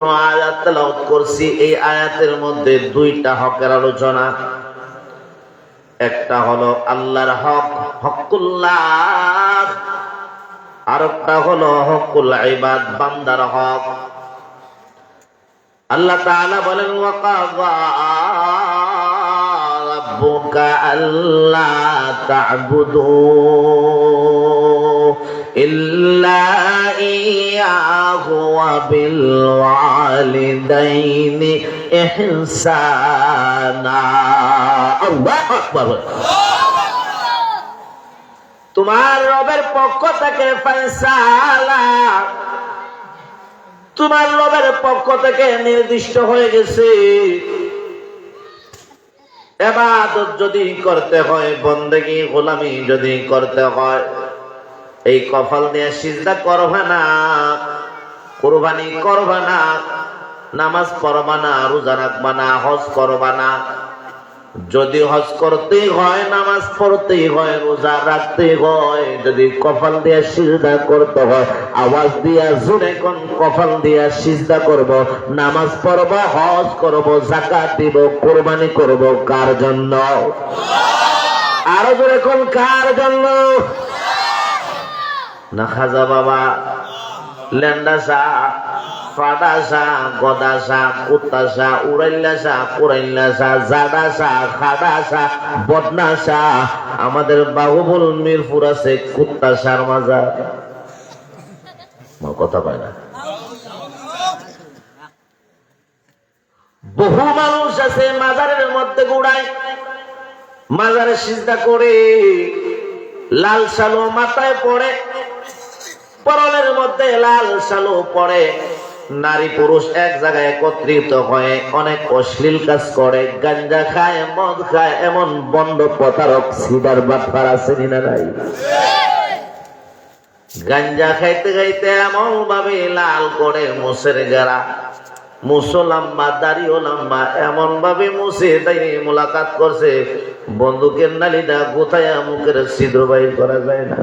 আয়াত তেলাওয়াত করছি, এই আয়াতের মধ্যে দুইটা হকের আলোচনা। একটা হলো আল্লাহর হক, হকুল্লাহ, আর একটা হলো হকুল ইবাদ, বান্দার হক। আল্লাহ তাআলা বলেন ওয়াকাযা রাব্বুকা আল্লা তা'বুদু ইল্লা ইয়াহু ওয়া বিল ওয়ালিদাইনি ইহসানা। আল্লাহু আকবার। তোমার রবের পক্ষ থেকে ফয়সালা, তোমার রবের পক্ষ থেকে নির্দিষ্ট হয়ে গেছে। ইবাদত যদি করতে হয়, বন্দেগী গোলামি যদি করতে হয়, এই কপাল দিয়ে সিজদা করবা না, কুরবানি করবা না, নামাজ পড়বা না, রোজা রাখবা না, হজ করবা না। যদি হজ করতেই হয়, নামাজ পড়তেই হয়, রোজা রাখতেই হয়, যদি কপাল দিয়ে সিজদা করতে হয়, আওয়াজ দিয়া জোরে কোন কপাল দিয়া সিজদা করব, নামাজ পড়ব, হজ করব, যাকাত দিব, কুরবানি করব, কার জন্য? আরো জোরে কোন কার জন্য? না খাজা বাবা, লেন্ডা শাহ, ফাডা শাহ, গদা শাহ, কুত্তা শাহ, উড়াইল্লা শাহ, কুড়াইল্লা শাহ, জাডা শাহ, খাডা শাহ, বদনা শাহ, আমাদের বাহুবল মিরপুর আছে কুত্তা শাহর মাজার। কথা পায় না। বহু মানুষ আছে মাজারের মধ্যে গুড়ায়, মাজারে সিজদা করে, লাল শালো মাথায় পড়ে, পরনের মধ্যে লাল শালো পড়ে, নারী পুরুষ এক জায়গায় একত্রিত হয়ে অনেক অশ্লীল কাজ করে, গাঞ্জা খায়, মদ খায়, এমন বন্ড প্রতারক সিদার বাটপার আছে না নাই? গাঞ্জা খাইতে খাইতে এমন ভাবে লাল করে মুছের গেরা, মুসো লম্বা, দাড়িও লম্বা, এমন ভাবে মুছে তাই মোলাকাত করছে, বন্দুকের নালিটা গোথায় মুখের ছিদ্র বাইর করা যায় না।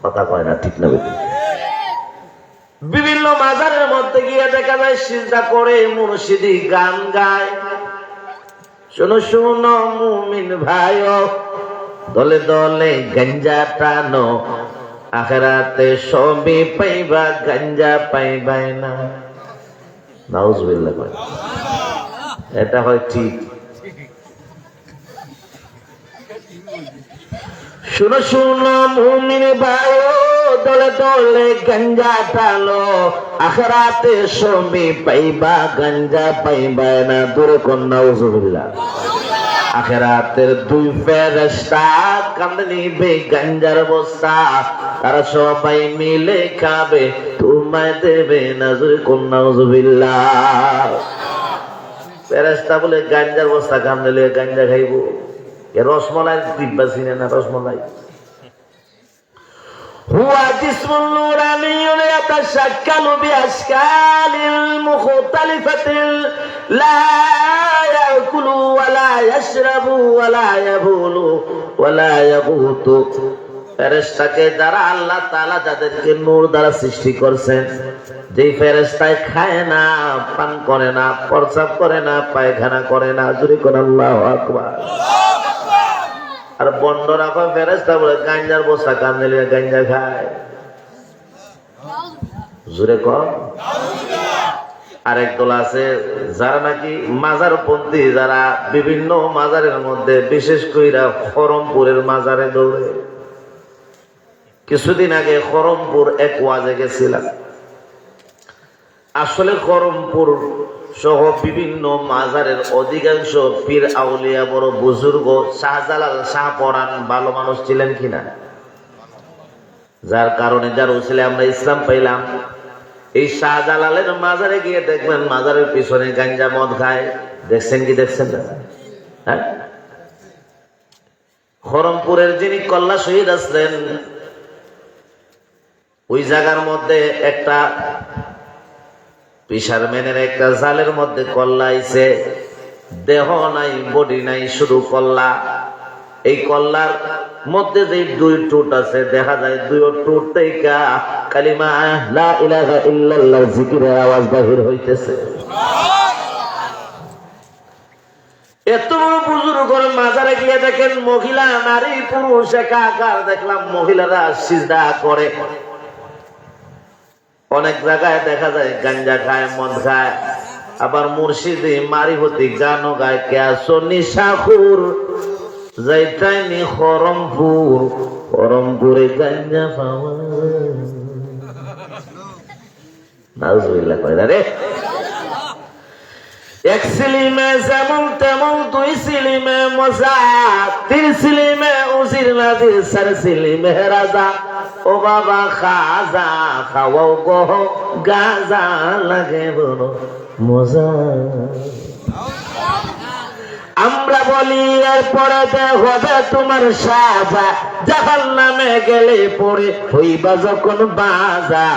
কথা কয় না, ঠিক না? বিভিন্ন মাজারের মধ্যে গিয়ে দেখা যায় সিজদা করে, মুর্শিদি গান গায়। শোনো শোনো মুমিন ভাইও, দলে দলে গাঞ্জা টানো, আখিরাতে সবই পাইবা, গাঞ্জা পাইবাই না। নাউজুবিল্লাহ। এটা হয় ঠিক। শোনো শোনো মুমিন ভাইও, দলে দলে গাঞ্জা টানো, আখিরাতে সবই পাইবা, গাঞ্জা পাইবা না। দূরে কোন নাউজুবিল্লাহ। আখিরাতের দুই ফেরেশতা কাঁধে নিবে গাঞ্জার বস্তা, তারা সবাই মিলে খাবে, তোমায় দেবে না। দূরে কোন নাউজুবিল্লাহ। ফেরেশতা বলে গাঞ্জার বস্তা কাঁধে নিয়ে গাঞ্জা খাইবো। রসমলাই দিব্যা চিনে না? রসমলাই হুয়া জিসমুন নূরানিয়্যুন ইয়াতাশাক্কালু বিআশকালিল মুখতালিফাতিল লা ইয়াকুলু ওয়া লা ইয়াশরাবু ওয়া লা ইয়াবুলু ওয়া লা ইয়াগুতু। ফেরেশতাকে যারা আল্লাহ তাআলা যাদেরকে নূর দ্বারা সৃষ্টি করেছেন, যেই ফেরেশতায় খায় না, পান করে না, প্রস্রাব করে না, পায়খানা করে না। জোরে কোন আল্লাহু আকবার। আর বন্ডরা কয় ফেরেশতা বলে গাঞ্জার বস্তা কাঁধে নিয়ে গাঞ্জা খায়। জোরে কর। আরেক দল আছে যারা নাকি মাজারপন্থী, যারা বিভিন্ন মাজারের মধ্যে, বিশেষ কইরা খরমপুরের মাজারে দৌড়ে। কিছুদিন আগে খরমপুর এক ওয়াজে গেছিলাম। আসলে খরমপুর সহ বিভিন্ন মাজারের অধিকাংশ পীর আউলিয়া, বড় বুজুর্গ, শাহজালাল, শাহপরাণ ভালো মানুষ ছিলেন কিনা, যার কারণে যার উসিলে আমরা ইসলাম পাইলাম। এই শাহজালালের মাজারে গিয়ে দেখবেন মাজারের পিছনে গাঞ্জা মদ খায়। দেখছেন কি দেখছেন না? হ্যাঁ, খরমপুরের যিনি কল্লা শহীদ আসলেন, ওই জায়গার মধ্যে একটা ফিশারম্যানের একটা জালের মধ্যে কল্লা আইছে, দেহ নাই, বডি নাই, শুধু কল্লা। এই কল্লার মধ্যে যে দুই টুট আছে দেখা যায় দুই টুট থেকে কালিমা লা ইলাহা ইল্লাল্লাহ জিকিরের আওয়াজ বাহির হইতেছে। এত বড় বুজুর্গ মাজারে গিয়ে দেখেন মহিলা নারী পুরুষ একাকার, দেখলাম মহিলারা সিজদা করে। অনেক জায়গায় দেখা যায় গাঞ্জা খায়, মদ খায়, আবার মুর্শিদি মারিফতি গানও গায়। কে আসো নিশাখুর যাইতাইনি খরমপুর, খরমপুরে গাঞ্জা পাওয়া। নাউজুবিল্লাহ কয় রে। এক সিলিমে যেমন তেমন, দুই সিলিমে মজা, তিন সিলিমে উজির নাজির, চার সিলিমে রাজা। ও বাবা খাজা খাওয়াও গহ গাজা, লাগে বড় মজা। আমরা বলি এরপরে যে হবে তোমার সাজা, জাহান্নামে গেলে পড়ে হইবা যখন বাজা,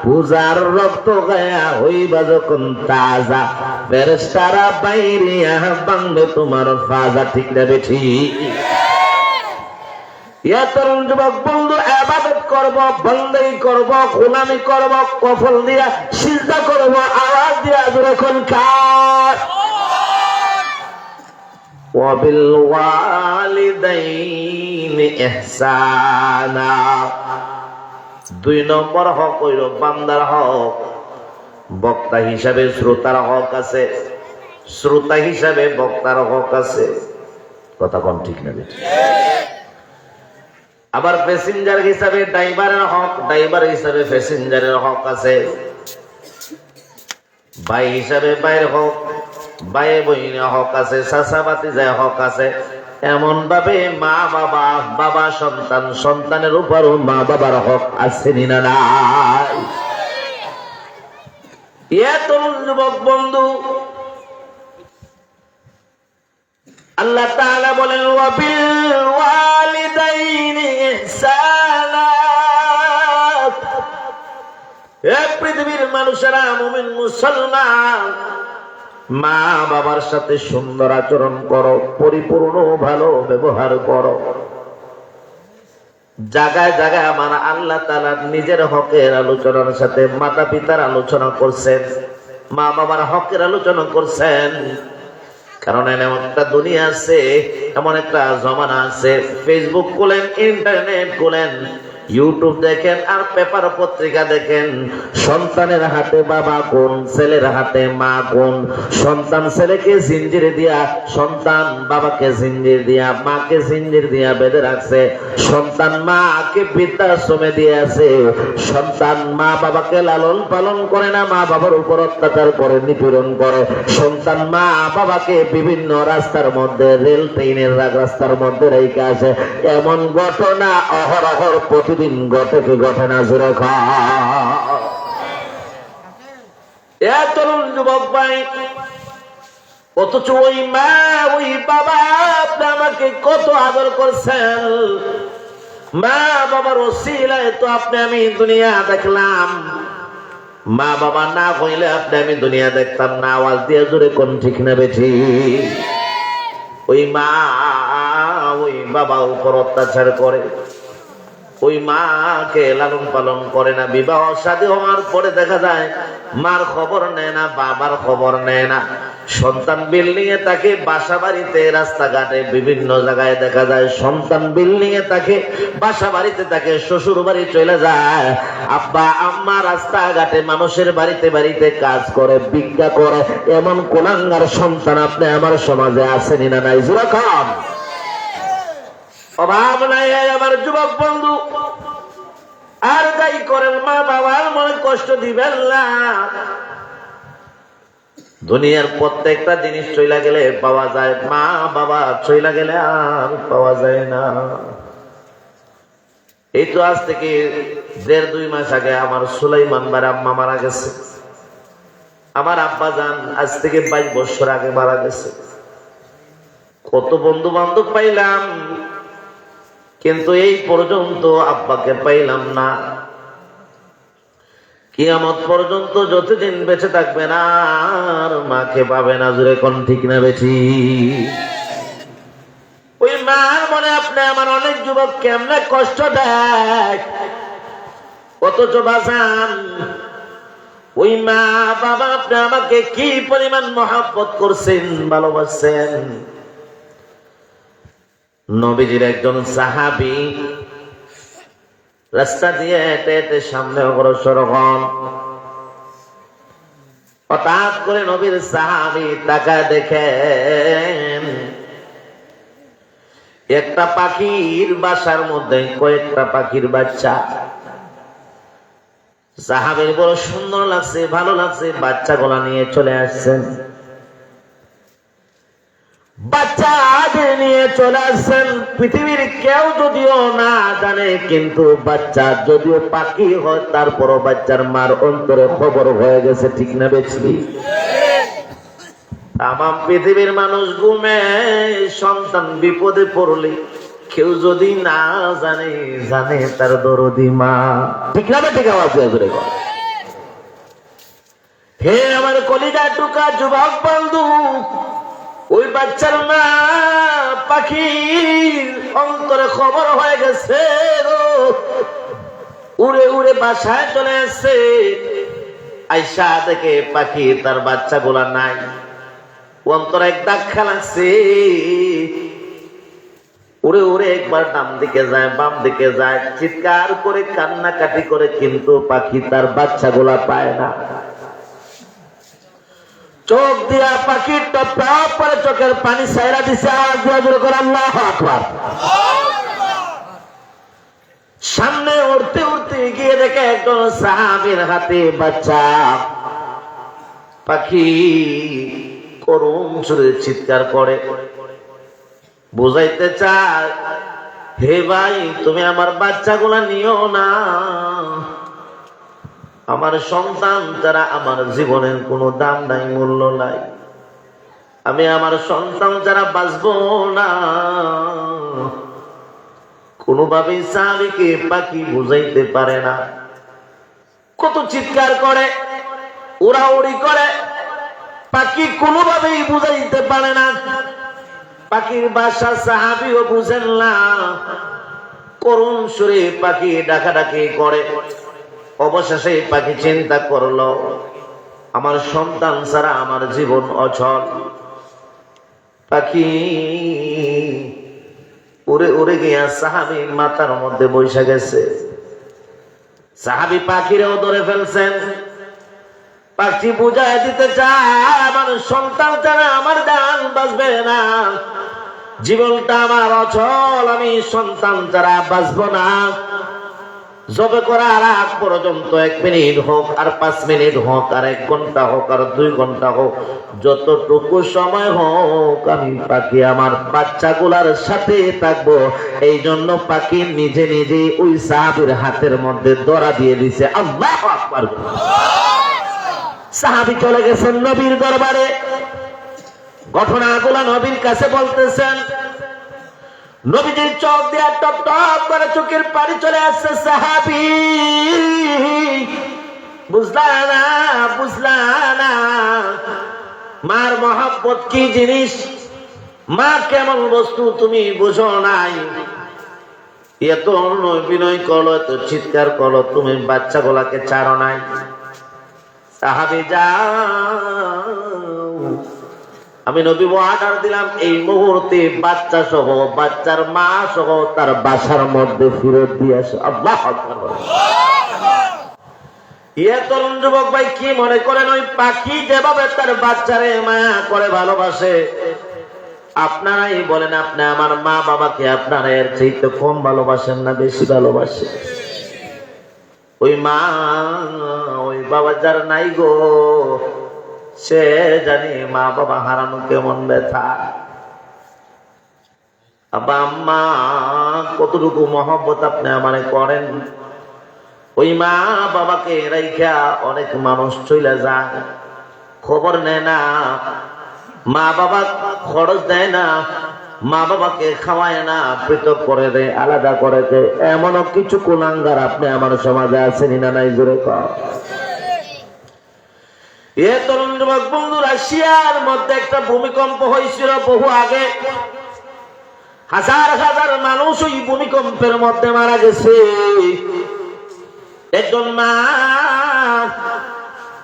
পূজার রক্ত গায়া হইবা যখন তাজা, ফেরেশতারা বাইরিয়া বাংবে তোমার ফাজা। ঠিক না বেঠি? তরুণ যুবক বন্ধু, ইবাদত করব, বন্দেগী করব, গোলামি করব, কফল দিয়া সিজদা করব, আওয়াজ দিয়া যখন কার ওয়াবিল ওয়ালিদাইনি ইহসানা। 2 নম্বর হক হইল বান্দার হক। বক্তা হিসাবে শ্রোতার হক আছে, শ্রোতা হিসাবে বক্তার হক আছে। কথা কোন ঠিক না? আবার প্যাসেঞ্জার হিসাবে ড্রাইভারের হক, ড্রাইভার হিসাবে প্যাসেঞ্জারের হক আছে। ভাই হিসাবে ভাইয়ের হক, ভাই বইনের হক আছে, চাচা ভাতিজার হক আছে। এমন ভাবে মা বাবা, বাবা সন্তান, সন্তানের উপরও মা বাবার হক আছে না নাই? তরুণ যুবক বন্ধু, আল্লাহ তাআলা বলেন ওয়াবিল ওয়ালিদাইনি ইহসানা। এ পৃথিবীর মানুষেরা, মুমিন মুসলমান, মা বাবার সাথে সুন্দর আচরণ করো, পরিপূর্ণ ভালো ব্যবহার করো। জায়গায় জায়গায় আমার আল্লাহ তাআলা নিজের হকের আলোচনার সাথে মাতা পিতার আলোচনা করছেন, মা বাবার হকের আলোচনা করছেন। কারণ এমন একটা দুনিয়া আছে, এমন একটা জমানা আছে, ফেসবুক খুলেন, ইন্টারনেট খুলেন, ইউটিউব দেখেন আর পেপার পত্রিকা দেখেন, সন্তানের হাতে বাবা কোন, ছেলের হাতে মা কোন। সন্তান ছেলেকে জিঞ্জির দিয়া, সন্তান বাবাকে জিঞ্জির দিয়া, মাকে জিঞ্জির দিয়া বেঁধে রাখছে। সন্তান মাকে বৃদ্ধাশ্রমে দিয়ে আছে। সন্তান মা বাবাকে লালন পালন করে না, মা বাবার উপর অত্যাচার করে, নিপীড়ন করে। সন্তান মা বাবাকে বিভিন্ন রাস্তার মধ্যে, রেল ট্রেনের রাস্তার মধ্যে রেখে আসে। এমন ঘটনা অহরহর প্রতিদিন ঘটে কি ঘটে না? জোরে তরুণ যুবক ভাই, অথচ ওই মা ওই বাবা আপনি আমাকে কত আদর করছেন। মা বাবার ওসিলায় তো আপনি আমি দুনিয়া দেখলাম। মা বাবা না হইলে আপনি আমি দুনিয়া দেখতাম না। আওয়াজ দিয়ে জোরে কোন ঠিক না বেঠি? ওই মা ওই বাবা উপর অত্যাচার করে, ওই মাকে লালন পালন করে না। বিবাহ শাদী হওয়ার পরে দেখা যায় মার খবর নেয় না, বাবার খবর নেয় না। সন্তান বিল্ডিং এ থাকে, বাসা বাড়িতে, রাস্তাঘাটে, বিভিন্ন জায়গায় দেখা যায় সন্তান বিল্ডিং এ থাকে, বাসা বাড়িতে থাকে, শ্বশুর বাড়ি চলে যায়। আব্বা আম্মা রাস্তাঘাটে মানুষের বাড়িতে বাড়িতে কাজ করে, ভিক্ষা করে। এমন কোলাঙ্গার সন্তান আপনি আমার সমাজে আছেন না নাই? জোরে খান। অভাব নাই আমার যুবক বন্ধু। আর তাই করেন, মা বাবার মনে কষ্ট দিবেন না। দুনিয়ার প্রত্যেকটা জিনিস চইলা গেলে পাওয়া যায়, মা বাবা চইলা গেলে আর পাওয়া যায় না। এই তো আজ থেকে 1.5-2 মাস আগে আমার সুলাইমান ভাইয়ের আম্মা মারা গেছে। আমার আব্বা জান আজ থেকে 22 বছর আগে মারা গেছে। কত বন্ধু বান্ধব পাইলাম, কিন্তু এই পর্যন্ত আব্বাকে পাইলাম না। কিয়ামত পর্যন্ত যতদিন বেঁচে থাকবেন আর মাকে পাবে না। জোরে কোন ঠিক না বেঠি? ওই মার মনে আপনি আমার অনেক যুবক কেমনে কষ্ট দেয়, অথচ বাজান ওই মা বাবা আপনি আমাকে কি পরিমাণ মহব্বত করছেন, ভালোবাসছেন। নবীজির একজন সাহাবী রাস্তা দিয়ে হেঁটে হেঁটে সামনে অগ্রসর হন। হঠাৎ করে নবীর সাহাবী তাকায় দেখেন একটা পাখির বাসার মধ্যে কয়েকটা পাখির বাচ্চা। সাহাবীর বড় সুন্দর লাগছে, ভালো লাগছে, বাচ্চাগুলা নিয়ে চলে আসছেন। বাচ্চাদের নিয়ে চলে আসছেন। পৃথিবীর কেউ যদিও না জানে, কিন্তু বাচ্চা যদিও পাখি হয় তারপরও বাচ্চার মার অন্তরে খবর হয়ে গেছে, ঠিক না বেশি? তামাম পৃথিবীর মানুষ ঘুমে, সন্তান বিপদে পড়লে কেউ যদি না জানে, জানে তার দরদি মা, ঠিক না? ঠিক আওয়াজ করে বল। হে আমার কলিজা টুকা যুবক বন্ধু, ওই বাচ্চার মা পাখির অন্তরে খবর হয়ে গেছে, উড়ে উড়ে বাসায় চলে আসছে। আইসা দেখে পাখি তার বাচ্চাগুলা নাই, অন্তরে এক ধাক্কা লাগছে। উড়ে উড়ে একবার ডান দিকে যায়, বাম দিকে যায়, চিৎকার করে কান্নাকাটি করে, কিন্তু পাখি তার বাচ্চাগুলা পায় না। চোখ দিয়া পাখির টপ টপ করে চোখের পানি ছাইরা দিছে, আওয়াজ দিয়া জোরে করে আল্লাহু আকবার। সামনে উড়তে উড়তে গিয়ে দেখে একজন সাহাবীর হাতে বাচ্চা। পাখি করুণ সুরে চিৎকার করে, বুঝাইতে চায়, হে ভাই তুমি আমার বাচ্চাগুলা নিও না, আমার সন্তান ছাড়া আমার জীবনের কোনো দাম নাই, মূল্য নাই, আমি আমার সন্তান ছাড়া বাঁচবো না। কোনোভাবেই সাহাবীকে পাখি বুঝাইতে পারে না। কত চিৎকার করে, উড়াউড়ি করে, পাখি কোনোভাবেই বুঝাইতে পারে না। পাখির বাসা সাহাবীও বুঝেন না। করুণ সুরে পাখি ডাকাডাকি করে। অবশেষে পাখি চিন্তা করলো, আমার সন্তান ছাড়া আমার জীবন অচল। পাখি উড়ে উড়ে গিয়া সাহাবীর মাথার মধ্যে বসে গেছে। সাহাবী পাখিরেও ধরে ফেলছেন। পাখি বুঝাই দিতে চায়, আমার সন্তান ছাড়া আমার জান বাঁচবে না, জীবনটা আমার অচল, আমি সন্তান ছাড়া বাঁচবো না। জবে করার আগ পর্যন্ত 1 মিনিট হোক, আর 5 মিনিট হোক, আর 1 ঘন্টা হোক, আর 2 ঘন্টা হোক, যতটুকু সময় হোক, আমি পাখি আমার বাচ্চাগুলার সাথে থাকবো। এই জন্য পাখি নিজে নিজে ওই সাহাবীর হাতের মধ্যে ধরা দিয়ে দিছে। আল্লাহু আকবার। সাহাবী চলে গেছেন নবীর দরবারে, ঘটনাগুলা নবীর কাছে বলতেছেন। নবীজির চোখ দিয়ে টপ টপ করে চোখের পানি চলে আসছে। সাহাবী বুঝলা না, বুঝলা না মার মহব্বত কি জিনিস, মা কেমন বস্তু তুমি বুঝো নাই। এত বিনয় করলো, এত চিৎকার করলো, তুমি বাচ্চাগুলাকে ছাড়ো নাই। সাহাবী যাও, আমি নবী অর্ডার দিলাম এই মুহূর্তে বাচ্চা সহ, বাচ্চার মা সহ তার বাসার মধ্যে ফিরত দিয়ে আসো। আল্লাহু আকবার। তরুণ যুবক ভাই কি মনে করেন, ওই পাখি যেভাবে তার বাচ্চারে মায়া করে ভালোবাসে, আপনারাই বলেন, আপনি আমার মা বাবাকে আপনারা এর চাইতে কম ভালোবাসেন না বেশি ভালোবাসেন? ওই মা ওই বাবা যার নাই গো, সে জানি মা বাবা হারানো কেমন ব্যথা। আব্বা আম্মা কতটুকু মহব্বত আপনি আমারে করেন। ওই মা বাবাকে রাইখা অনেক মানুষ চলে যায়, খবর নেয় না, মা বাবা খরচ দেয় না, মা বাবাকে খাওয়ায় না, পৃথক করে দেয়, আলাদা করে দেয়। এমনও কিছু কুলাঙ্গার আপনি আমার সমাজে আছেন না নাই? জোরে কর। এ তরুণ যুবক বন্ধু, রাশিয়ার মধ্যে একটা ভূমিকম্প হয়েছিল বহু আগে। হাজার হাজার মানুষ ওই ভূমিকম্পের মধ্যে মারা গেছে। একজন মা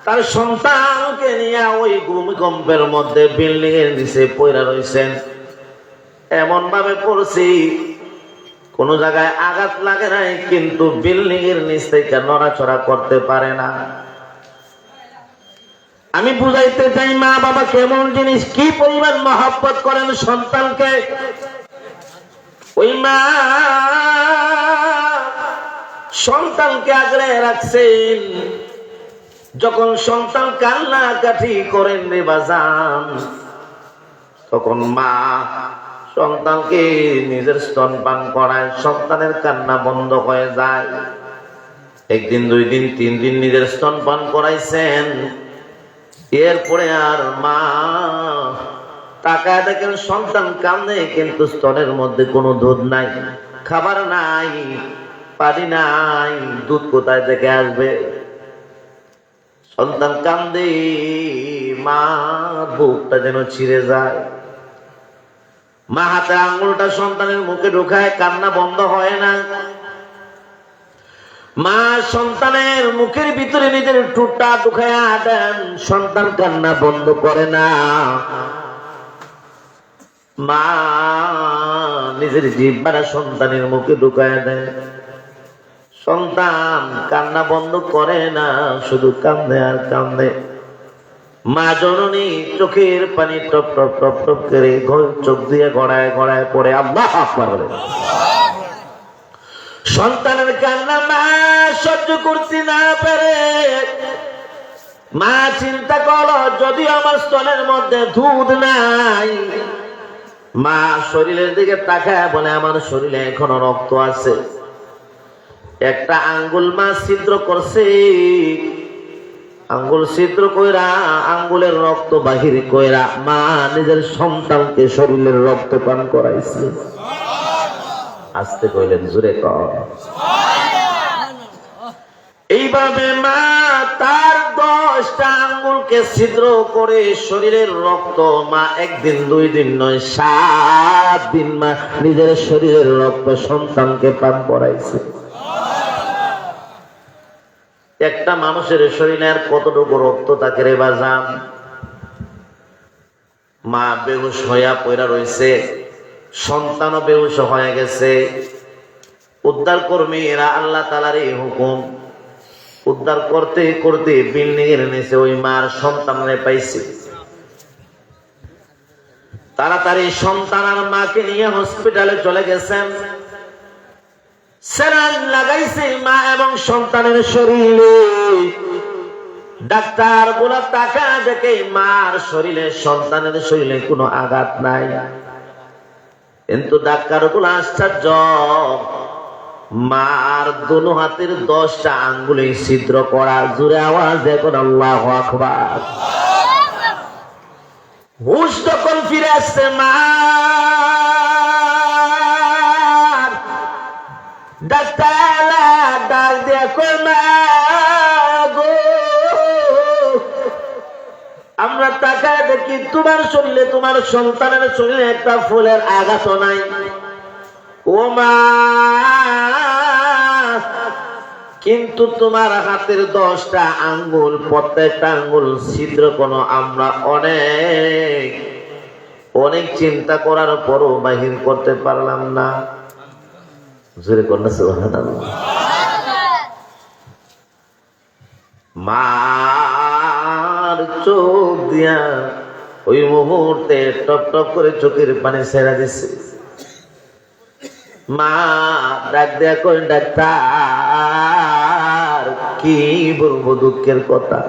তার সন্তানকে নিয়ে ওই ভূমিকম্পের মধ্যে বিল্ডিং এর নিচে পড়ে রয়েছেন। এমন ভাবে পড়ছি কোন জায়গায় আঘাত লাগে নাই, কিন্তু বিল্ডিং এর নিচ থেকে নড়াচড়া করতে পারে না। আমি বুঝাইতে চাই মা বাবা কেমন জিনিস, কি পরিমাণ মহব্বত করেন সন্তানকে। ওই মা সন্তানকে আগলে রাখছেন। যখন সন্তান কান্নাকাটি করেন রে বাজান, তখন মা সন্তানকে নিজের স্তনপান করায়, সন্তানের কান্না বন্ধ হয়ে যায়। একদিন, 2 দিন, 3 দিন নিজের স্তনপান করাইছেন। এরপরে আর মা তাকায় দেখেন সন্তান কান্দে, কিন্তু স্তনের মধ্যে কোনো দুধ নাই, খাবার নাই, পানি নাই, দুধ কোথায় থেকে আসবে? সন্তান কান্দে, মা বুকটা যেন ছিঁড়ে যায়। মা হাতে আঙুলটা সন্তানের মুখে ঢুকায়, কান্না বন্ধ হয় না। মা সন্তানের মুখের ভিতরে নিজের ঠোঁটটা ঢুকায়া দেন, সন্তান কান্না বন্ধ করে না। মা নিজের জিহ্বাটা সন্তানের মুখে ঢুকায়া দেয়, সন্তান কান্না বন্ধ করে না, শুধু কান্দে আর কান্দে। মা জননী চোখের পানি টপ টপ টপ টপ করে চোখ দিয়ে গড়ায় গড়ায় পড়ে আল্লাহু আকবার বলে। সন্তানের কান্না মা সহ্য করতে না পারে। মা চিন্তা করো, যদি আমার স্তনের মধ্যে দুধ নাই, মা শরীরের দিকে তাকায় বলে আমার শরীরে এখনো রক্ত আছে। একটা আঙ্গুল মা ছিদ্র করছে, আঙ্গুল ছিদ্র কইরা আঙ্গুলের রক্ত বাহির কইরা মা নিজের সন্তানকে শরীরের রক্ত পান করাইছে। আসতে কইলেন, জোরে কর। এইভাবে মা তার 10টা আঙ্গুলকে ছিদ্র করে শরীরের রক্ত মা 1 দিন 2 দিন নয় 7 দিন মা নিজের শরীরের রক্ত সন্তানকে পান করাইছে। একটা মানুষের শরীরে আর কতটুকু রক্ত থাকে রে বাজান? মা বেহুশ হইয়া পড়া রয়েছে, সন্তানও বেহুশ হয়ে গেছে। উদ্ধার কর্মীরা আল্লাহ তাআলার এই হুকুম উদ্ধার করতে করতে বিল্ডিং এর নিচে ওই মার সন্তানরে পাইছে। তাড়াতাড়ি সন্তান আর মাকে নিয়ে হসপিটালে চলে গেছেন। সেলাইন লাগাইছে মা এবং সন্তানের শরীরে। ডাক্তার গুলা টাকা দেখে মার শরীরে সন্তানের শরীরে কোনো আঘাত নাই, কিন্তু ডাক্তার গুলো আশ্চর্য, মার দোনো হাতের 10টা আঙ্গুলে ছিদ্র করা। জোরে আওয়াজ এখন আল্লাহু আকবার। হুশ তখন ফিরে আসছে মা। ডাক্তার ডাক দিয়া কই মা গো, আমরা তাকায় দেখি তোমার শরীরে তোমার সন্তানের শরীরে একটা ফুলের আঘাত নাই। ও মা, কিন্তু তোমার হাতের 10টা আঙ্গুল, প্রত্যেকটা আঙ্গুল ছিদ্র কোনো আমরা অনেক অনেক চিন্তা করার পরও বাহির করতে পারলাম না। জোরে কন্যা সুবহানাল্লাহ। মার চোখ দিয়া ওই মুহূর্তে টপ টপ করে চোখের পানি ছেড়ে দিছে। মা ডাক দেয়া কই, ডাক্তার কি বলবো দুঃখের কথা,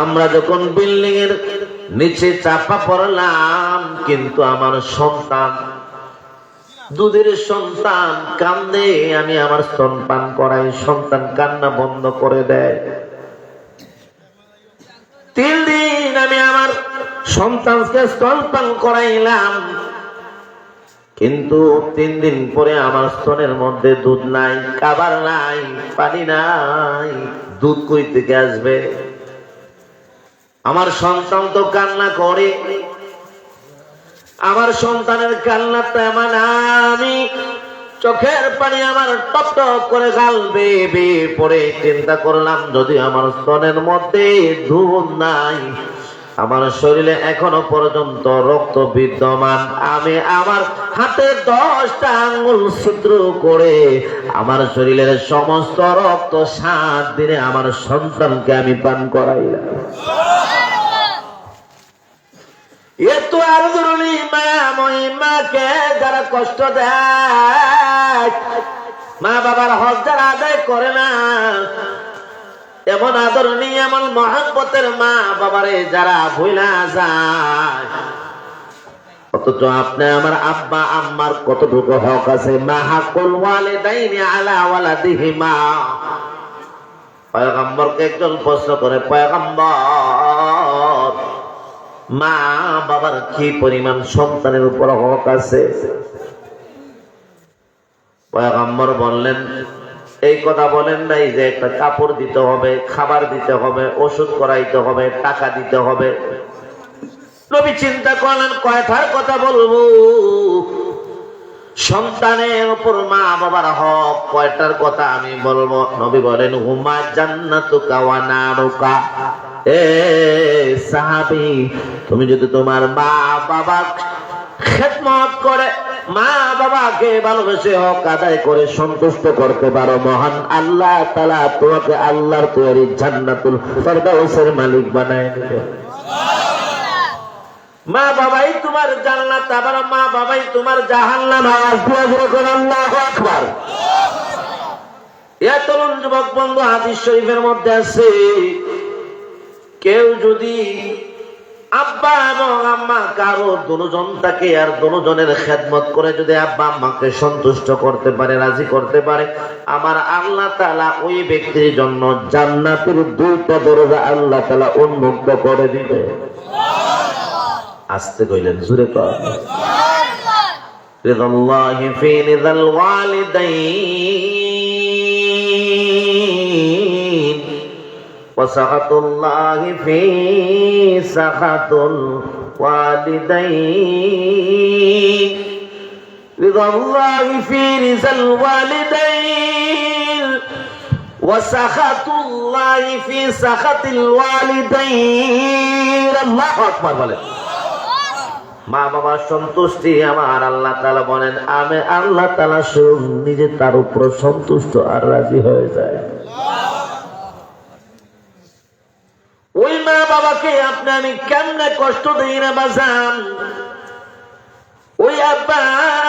আমরা যখন বিল্ডিং এর নিচে চাপা পড়লাম, কিন্তু আমার সন্তান, দুধের সন্তান কান্দে, আমি আমার স্তনপান করাই, সন্তান কান্না বন্ধ করে দেয়। 3 দিন আমি আমার সন্তানকে স্তনপান করাইলাম, কিন্তু 3 দিন পরে আমার স্তনের মধ্যে দুধ নাই, খাবার নাই, পানি নাই, দুধ কই থেকে আসবে? আমার সন্তান তো কান্না করে। আমার সন্তানের কান্নাটা এমন, আমি চোখের পানি আমার টপ টপ করে গাল বেয়ে বেয়ে পড়ে চিন্তা করলাম, যদি আমার স্তনের মধ্যে দুধ নাই, আমার শরীরে এখনো পর্যন্ত রক্ত বিদ্যমান, আমি আমার হাতে 10টা আঙ্গুল ছিদ্র করে আমার শরীরের সমস্ত রক্ত 7 দিনে আমার সন্তানকে আমি পান করাইলাম। এত আদরণী মায়াময়ী মাকে যারা কষ্ট দেয়, মা বাবার হক যারা আদায় করে না, এমন আদরণী এমন মহব্বতের মা বাবারে যারা ভুলা যায়, অথচ আপনি আমার আব্বা আম্মার কতটুকু হক আছে? মা হাকুল ওয়ালিদাইনি আলা ওয়ালাদিহিমা। পয়গম্বরকে একজন প্রশ্ন করে, পয়গম্বর, মা বাবার কি পরিমাণ সন্তানের উপর হক আছে? পয়গম্বর বললেন, এই কথা বলেন নাই যে একটা কাপড় দিতে হবে, খাবার দিতে হবে, ওষুধ করাইতে হবে, টাকা দিতে হবে। নবী চিন্তা করলেন কয়টার কথা বলবো? সন্তানের উপর মা বাবার হক কয়টার কথা আমি বলবো? নবী বলেন, হুমা জান্নাতুকা ওয়া নারুকা। এ সাহাবী, তুমি যদি তোমার মা বাবা খেদমত করে, মা বাবাকে ভালোবেসে হক আদায় করে সন্তুষ্ট করতে পারো, মহান আল্লাহ তাআলা তোমাকে আল্লাহর তৈরি জান্নাতুল ফেরদাউসের মালিক বানায় দিবে। মা বাবাই তোমার জান্নাত, আবার মা বাবাই তোমার জাহান্নাম। আল্লাহু আকবার। এ তরুণ যুবক বন্ধু, হাদিস শরীফের মধ্যে আছে, কেউ যদি আব্বা এবং আম্মা কারো দুজন থাকে আর দুজনের খেদমত করে যদি আব্বা আম্মাকে সন্তুষ্ট করতে পারে, রাজি করতে পারে, আমার আল্লাহ তাআলা ওই ব্যক্তির জন্য জান্নাতের 2টা দরজা আল্লাহ তাআলা উন্মুক্ত করে দিবে। আস্তে কইলেন, জোরে কর। রিদাল্লাহি ফি রিদাল ওয়ালিদাইন ওয়া সাখাতুল্লাহি ফি সাখাতুল ওয়ালিদাইন। রিদাল্লাহি ফি রিদাল ওয়ালিদাইন ওয়া সাখাতুল্লাহি ফি সাখাতিল ওয়ালিদাইন। আল্লাহু আকবার বলেন। মা বাবার সন্তুষ্টি আমার আল্লাহ তাআলা বলেন, আমি আল্লাহ তাআলা স্বয়ং নিজে তার উপর সন্তুষ্ট আর রাজি হয়ে যায়। ওই মা বাবাকে আপনি আমি কেমনে কষ্ট দিই না বাজান? ওই আব্বা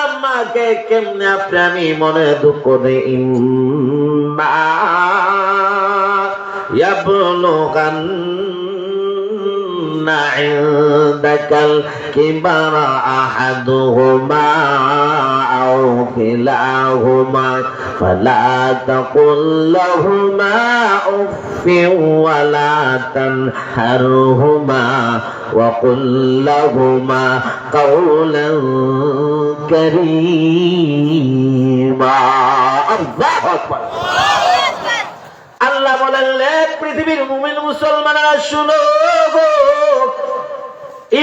আম্মাকে কেমনে আপনি আমি মনে দুঃখ দিই? ইম্মা ইয়াবলুগান عندك الكبر أحدهما أو كلاهما فلا تقل لهما أف ولا تنهرهما وقل لهما قولا كريما. الله أكبر. আল্লাহ বলেন, পৃথিবীর মুমিন মুসলমানরা শুনো,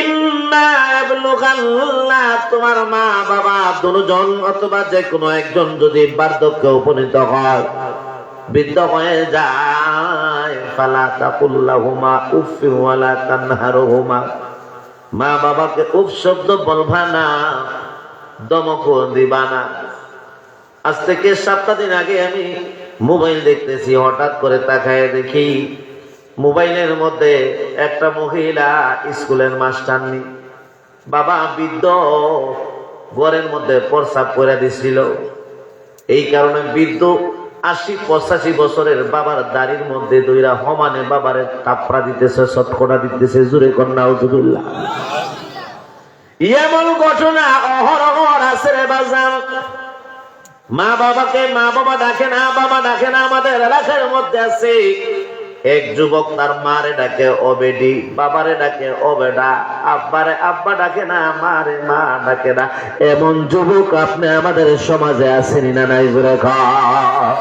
ইম্মা ইয়াবলুগান্না, তোমার মা বাবা দুজন অথবা যে কোনো একজন যদি বার্ধক্যে উপনীত হয়, বৃদ্ধ হয়ে যায়, ফালা তাকুল লাহুমা উফ ওয়ালা তানহারহুমা, মা বাবাকে উফ শব্দ বলবা না, দমকও দিবা না। আজ থেকে 7 দিন আগে আমি মোবাইল দেখতেছি, হঠাৎ করে তাকায় দেখি মোবাইলের মধ্যে একটা মহিলা স্কুলের মাস্টারনি, বাবা বৃদ্ধ, ঘরের মধ্যে প্রস্রাব করে দিছিল। এই কারণে বৃদ্ধ 80-85 বছরের বাবার দাড়ির মধ্যে দইরা সমানে বাবারে তাপড়া দিতেছে, শতকড়া দিতেছে। জোরে কন্যা উজুবিল্লাহ। এমন ঘটনা অহরহ আছে রে বাজার। মা বাবাকে মা বাবা ডাকে না, বাবা ডাকে না। আমাদের এলাকার মধ্যে আছে এক যুবক, তার মারে ডাকে ও বেডি, বাবারে ডাকে ও বেডা, আব্বারে আব্বা ডাকে না, মারে মা ডাকে না। এমন যুবক আপনি আমাদের সমাজে আছেন না নাই? জোরে কর।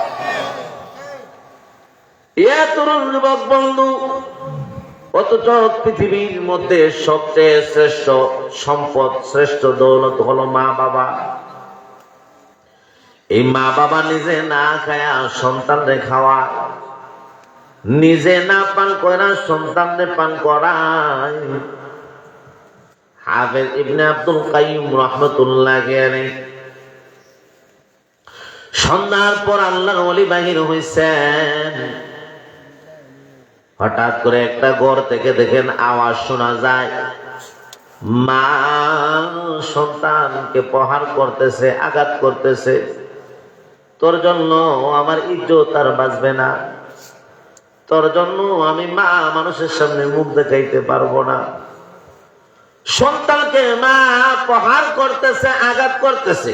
এ তরুণ যুবক বন্ধু, অথচ পৃথিবীর মধ্যে সবচেয়ে শ্রেষ্ঠ সম্পদ, শ্রেষ্ঠ দৌলত হলো মা বাবা। এই মা বাবা নিজে না খায়া সন্তানরে খাওয়ায়, নিজে না পান করা সন্তানরে পান করায়। হাফেজ ইবনে আব্দুল কাইয়ুম রাহমাতুল্লাহ আলাইহি সন্ধ্যার পর আল্লাহর ওলি বাহির হইছেন। হঠাৎ করে একটা ঘর থেকে দেখেন আওয়াজ শোনা যায়, মা সন্তানকে প্রহার করতেছে, আঘাত করতেছে। তোর জন্য আমার ইজ্জত আর বাঁচবে না, তোর জন্য আমি মা মানুষের সামনে মুখ দেখাইতে পারবো না। সন্তানকে মা প্রহার করতেছে, আঘাত করতেছে।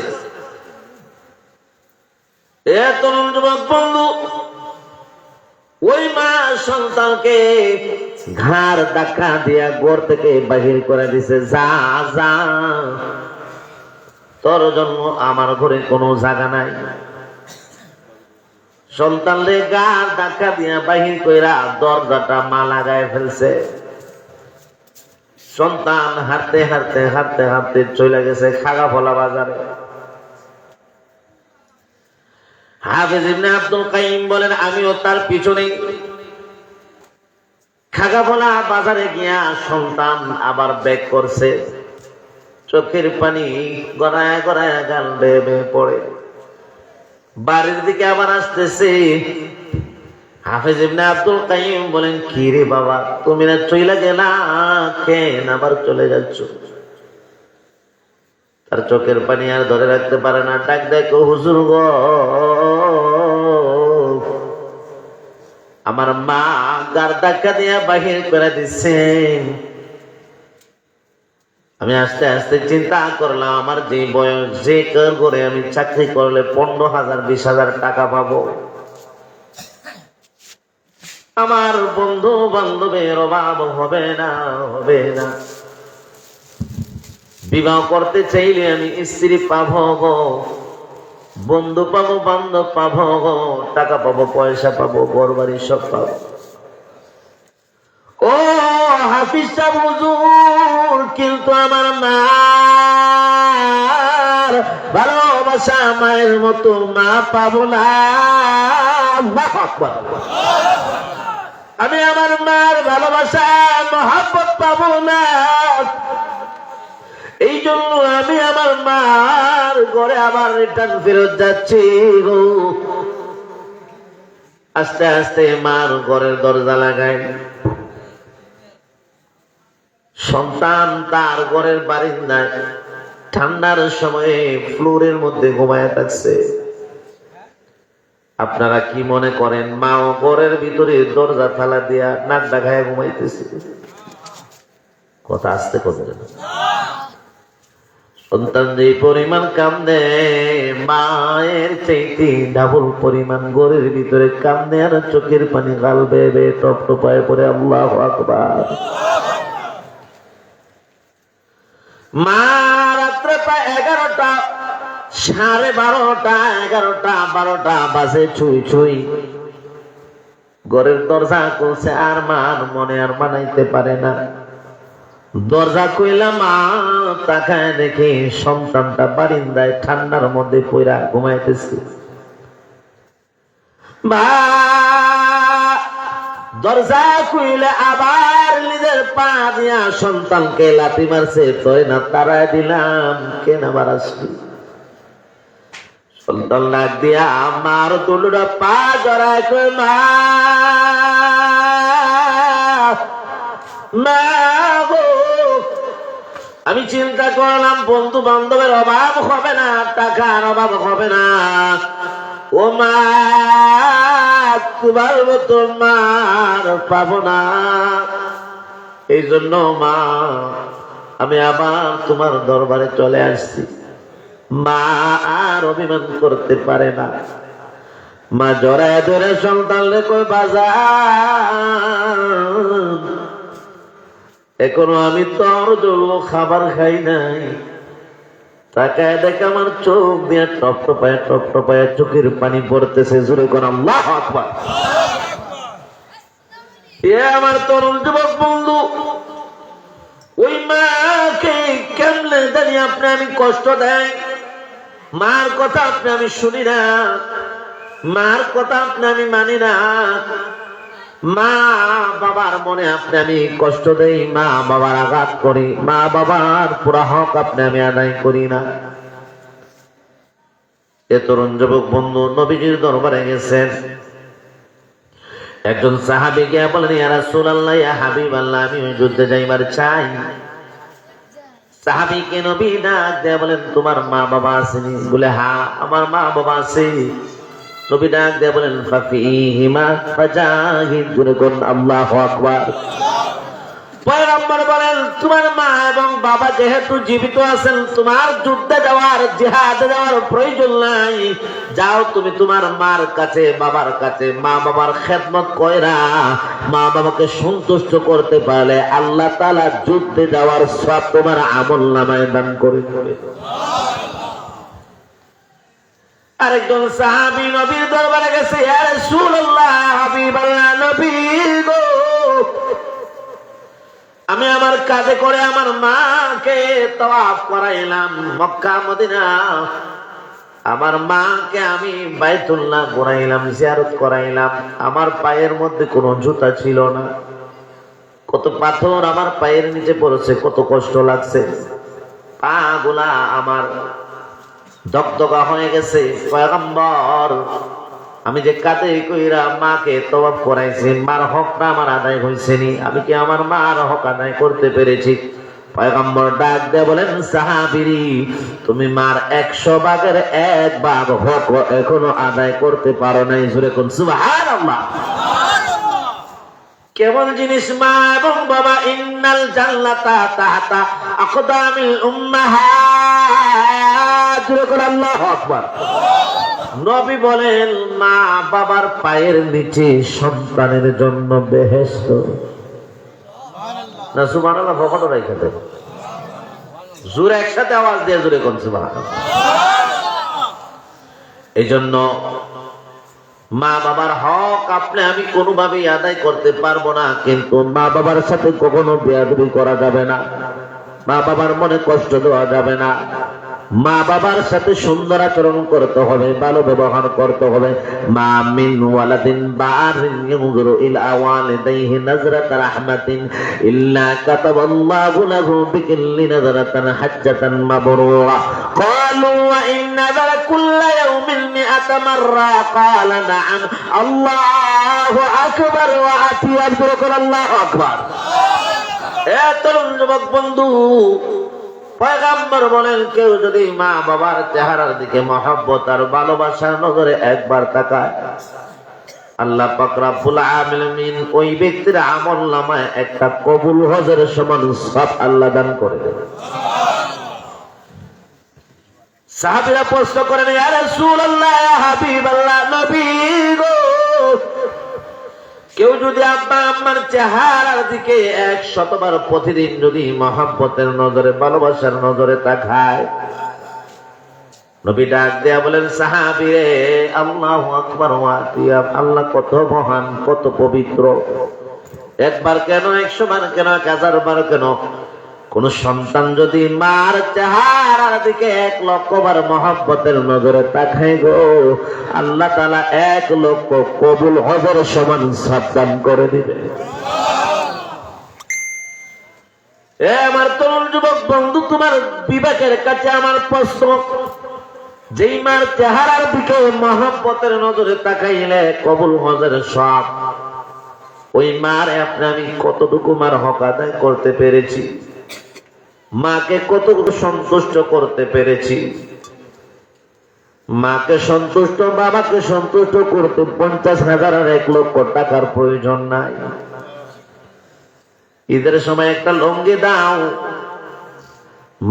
এ তরুণ যুবক বন্ধু, ওই মা সন্তানকে ঘাড় ধাক্কা দিয়া ঘর থেকে বাহির করে দিছে, যা যা, তোর জন্য আমার ঘরে কোনো জায়গা নাই। সন্তানরে ঘাড় ধাক্কা দিয়া বাহির কইরা দরজাটা মা লাগায় ফেলছে। সন্তান হাঁটতে হাঁটতে হাঁটতে হাঁটতে চলে গেছে খাগাফলা বাজারে। হাফেজ ইবনে আব্দুল কাইয়িম বলেন, আমিও তার পিছনে খাগাফলা বাজারে গিয়া সন্তান আবার ব্যাক করছে। চোখের পানি গড়ায় গড়ায় গাল বেয়ে বেয়ে পড়ে। বাড়ির দিকে আবার আসতেছে। হাফেজ ইবনে আব্দুল কাইয়িম বলেন, কি রে বাবা, তুমি না চলে গেলা, কেন আবার চলে যাচ্ছ? তার চোখের পানি আর ধরে রাখতে পারে না, ডাক দেয়, হুজুর গো, আমার মা গার ধাক্কা দিয়া বাহির করে দিচ্ছে। আমি আস্তে আস্তে চিন্তা করলাম, আমার যে বয়স, যে করে আমি চাকরি করলে 15,000 20,000 টাকা পাবো, আমার বন্ধু বান্ধবের অভাব হবে না, হবে না। বিবাহ করতে চাইলে আমি স্ত্রী পাবো গো, বন্ধু পাবো, বান্ধব পাবো গো, টাকা পাবো, পয়সা পাবো, ঘর বাড়ি সব পাবো। ও হাফিজ সাহেব হুজুর, কিন্তু আমার মা ভালোবাসা মায়ের মতো মা পাবো না। আমি আমার মার ভালোবাসা মহব্বত পাবো না। এই জন্য আমি আমার মার ঘরে আবার রিটার্ন ফেরত যাচ্ছি গো। আস্তে আস্তে মার ঘরের দরজা লাগাই। সন্তান তার ঘরের বারিন্দায় ঠান্ডার সময়ে ফ্লোরের মধ্যে ঘুমায় থাকছে। আপনারা কি মনে করেন মা ও ঘরের ভিতরে দরজা তালা দিয়া নাক ডাকায় ঘুমাইতেছে? কথা আসতে করবে না। সন্তান যে পরিমাণ কান্দে, মায়ের চাইতে ডাবল পরিমাণ ঘরের ভিতরে কান্দে, আর চোখের পানি গাল বেয়ে বেয়ে টপ টপায় পড়ে। আল্লাহু আকবার। মা রাত্রে প্রায় 11টা, 12:30, 11টা, 12টা বাজে ছুঁই ছুঁই ঘরের দরজা খুলছে, আর মার মনে আর মানাইতে পারে না। দরজা খুইলা মা তাকায় দেখে সন্তানটা বারিন্দায় ঠান্ডার মধ্যে পইরা ঘুমাইতেছে। মা দরজা খুইলে আবার নিজের পা দিয়া সন্তানকে লাথি মারছে, তোরে না তারায় দিলাম, কেন আবার আসলি? সন্তান লাগ দিয়া আমার দুলুরা পা জড়ায় কই, মা মা গো, আমি চিন্তা করলাম বন্ধু বান্ধবের অভাব হবে না, টাকার অভাব হবে না। ও মা, তোমার মতো মার পাবো না। এই জন্য মা আমি আবার তোমার দরবারে চলে আসছি। মা আর অভিমান করতে পারে না। মা জড়ায় ধরে সন্তান কই, বাজার এখনো আমি তোর জন্য খাবার খাই নাই। তাকায় দেখ আমার চোখ দিয়ে টপ টপায় চোখের পানি পড়তেছে। জোরে কোন আল্লাহু আকবার। আমার তরুণ যুবক বন্ধু, ওই মাকে কেমনে জানি আপনি আমি কষ্ট দেয়। মার কথা আপনি আমি শুনি না, মার কথা আপনি আমি মানি না, মা বাবার মনে আপনি আমি কষ্ট দেই, মা বাবার আঘাত করি, মা বাবার পুরা হক আপনি আমি আদায় করি না। এ তরুণ যুবক বন্ধু নবীজির দরবারে গেছেন। একজন সাহাবী গিয়ে বলেন, ইয়া রাসূলুল্লাহ, ইয়া হাবিবাল্লাহ, আমি ওই যুদ্ধে যাইবার চাই। সাহাবীকে নবী ডাক দিয়ে বলেন, তোমার মা বাবা আছেনি? বলে, হ্যাঁ, আমার মা বাবা আছে। নবী ডাক দিয়ে বলেন, ফাফিহিমা ফাজাহিদ, জোরে বলুন আল্লাহু আকবার। পয়গম্বর বলেন, তোমার মা এবং বাবা যেহেতু জীবিত আছেন, তোমার যুদ্ধে যাওয়ার, জিহাদে যাওয়ার প্রয়োজন নাই। যাও তুমি তোমার মার কাছে, বাবার কাছে, মা বাবার খেদমত কইরা মা বাবাকে সন্তুষ্ট করতে পারলে আল্লাহ তাআলা যুদ্ধে যাওয়ার সওয়াব তোমার আমলনামায় দান করে দেবে। আরেকজন সাহাবী নবীর দরবারে গেছে, ইয়া রাসূলুল্লাহ, হাবিবাল্লাহ, নবী গো, আমি আমার কাজে করে আমার মাকে তাওয়াফ করাইলাম মক্কা মদিনা, আমার মাকে আমি বাইতুল্লাহ ঘুরাইলাম, জিয়ারত করাইলাম। আমার পায়ের মধ্যে কোনো জুতা ছিল না, কত পাথর আমার পায়ের নিচে পড়েছে, কত কষ্ট লাগছে, পা গুলা আমার দগদগা হয়ে গেছে। পয়গম্বর, আমি যে কাঁদে কইরা মাকে তওয়াফ করাইছি, মার হকটা আমার আদায় হইছে নি? আমি কি আমার মার হক আদায় করতে পেরেছি? পয়গম্বর ডাক দিয়ে বলেন, সাহাবীরি, তুমি মার 100 ভাগের 1 ভাগ হক এখনো আদায় করতে পারো নাই। জোরে কোন সুবহানাল্লাহ। কেমন জিনিস মা এবং বাবা? ইন্নাল জান্নাতা তাহতা আকদামিল উম্মাহাত। জোরে কোন আল্লাহু আকবার। নবী বলেন, মা বাবার পায়ের নিচে সন্তানের জন্য বেহেশত। না সুবহানাল্লাহ, ভকটও রাইখাতে জোরে একসাথে আওয়াজ দিয়ে জোরে কোন সুবহানাল্লাহ। এই জন্য মা বাবার হক আপনি আমি কোনোভাবেই আদায় করতে পারবো না, কিন্তু মা বাবার সাথে কখনো বেয়াদবি করা যাবে না, মা বাবার মনে কষ্ট দেওয়া যাবে না, মা বাবার সাথে সুন্দর আচরণ করতে হবে, ভালো ব্যবহার করতে হবে। মা মিন ওয়ালাদিন বারিন ইয়ানজুরু ইলা ওয়ালিদাইহি নাজরাতা রাহমাতিন ইল্লা কাতাবাল্লাহু লাহু বিকুল্লি নাজরাতান হাজ্জাতান মাবরুরা। ক্বালু ওয়া ইন্না যারা কুল্লা ইয়াউমিন মিআতা মাররা। ক্বালা নাআম। আল্লাহু আকবার ওয়া আতিয়ার। আল্লাহু আকবার। এ তরুণ যুবক বন্ধু, পয়গম্বর বলেন, কেউ যদি মা বাবার চেহারার দিকে মহব্বত আর ভালোবাসার নজরে একবার তাকায়, আল্লাহ পাক রব্বুল আলামিন ওই ব্যক্তির আমলনামায় একটা কবুল হজের সমান সওয়াব আল্লাহ দান করে দেবে। সাহাবীরা প্রশ্ন করেন, ইয়া রাসূলুল্লাহ, ইয়া হাবিবাল্লাহ, নবী গো, কেউ যদি আব্বা আম্মার চেহারার দিকে 100 বার প্রতিদিন যদি মহব্বতের নজরে, ভালোবাসার নজরে তাকায়, নবী ডাক দেয়া বলেন, সাহাবীরে, আল্লাহু আকবার ওয়া আতিয়া, আল্লাহ কত মহান, কত পবিত্র। একবার কেন, 100 বার কেন, 1000 বার কেন? কোন সন্তান যদি মার চেহারার দিকে 1 লক্ষ বার মহব্বতের নজরে তাকায় গো, আল্লাহ তাআলা 1 লক্ষ কবুল হজের সমান সওয়াব দান করে দিবে। এ আমার তরুণ যুবক বন্ধু, তোমার বিবেকের কাছে আমার প্রশ্ন, যেই মার চেহারার দিকে মহব্বতের নজরে তাকাইলে কবুল হজের সওয়াব, ওই মার আপনি আমি কতটুকু মার হক আদায় করতে পেরেছি? মাকে কতটুকু সন্তুষ্ট করতে পেরেছি? মাকে সন্তুষ্ট, বাবাকে সন্তুষ্ট করতে 50,000 আর 1 লক্ষ টাকার প্রয়োজন নাই। ঈদের সময় একটা লুঙ্গি দাও,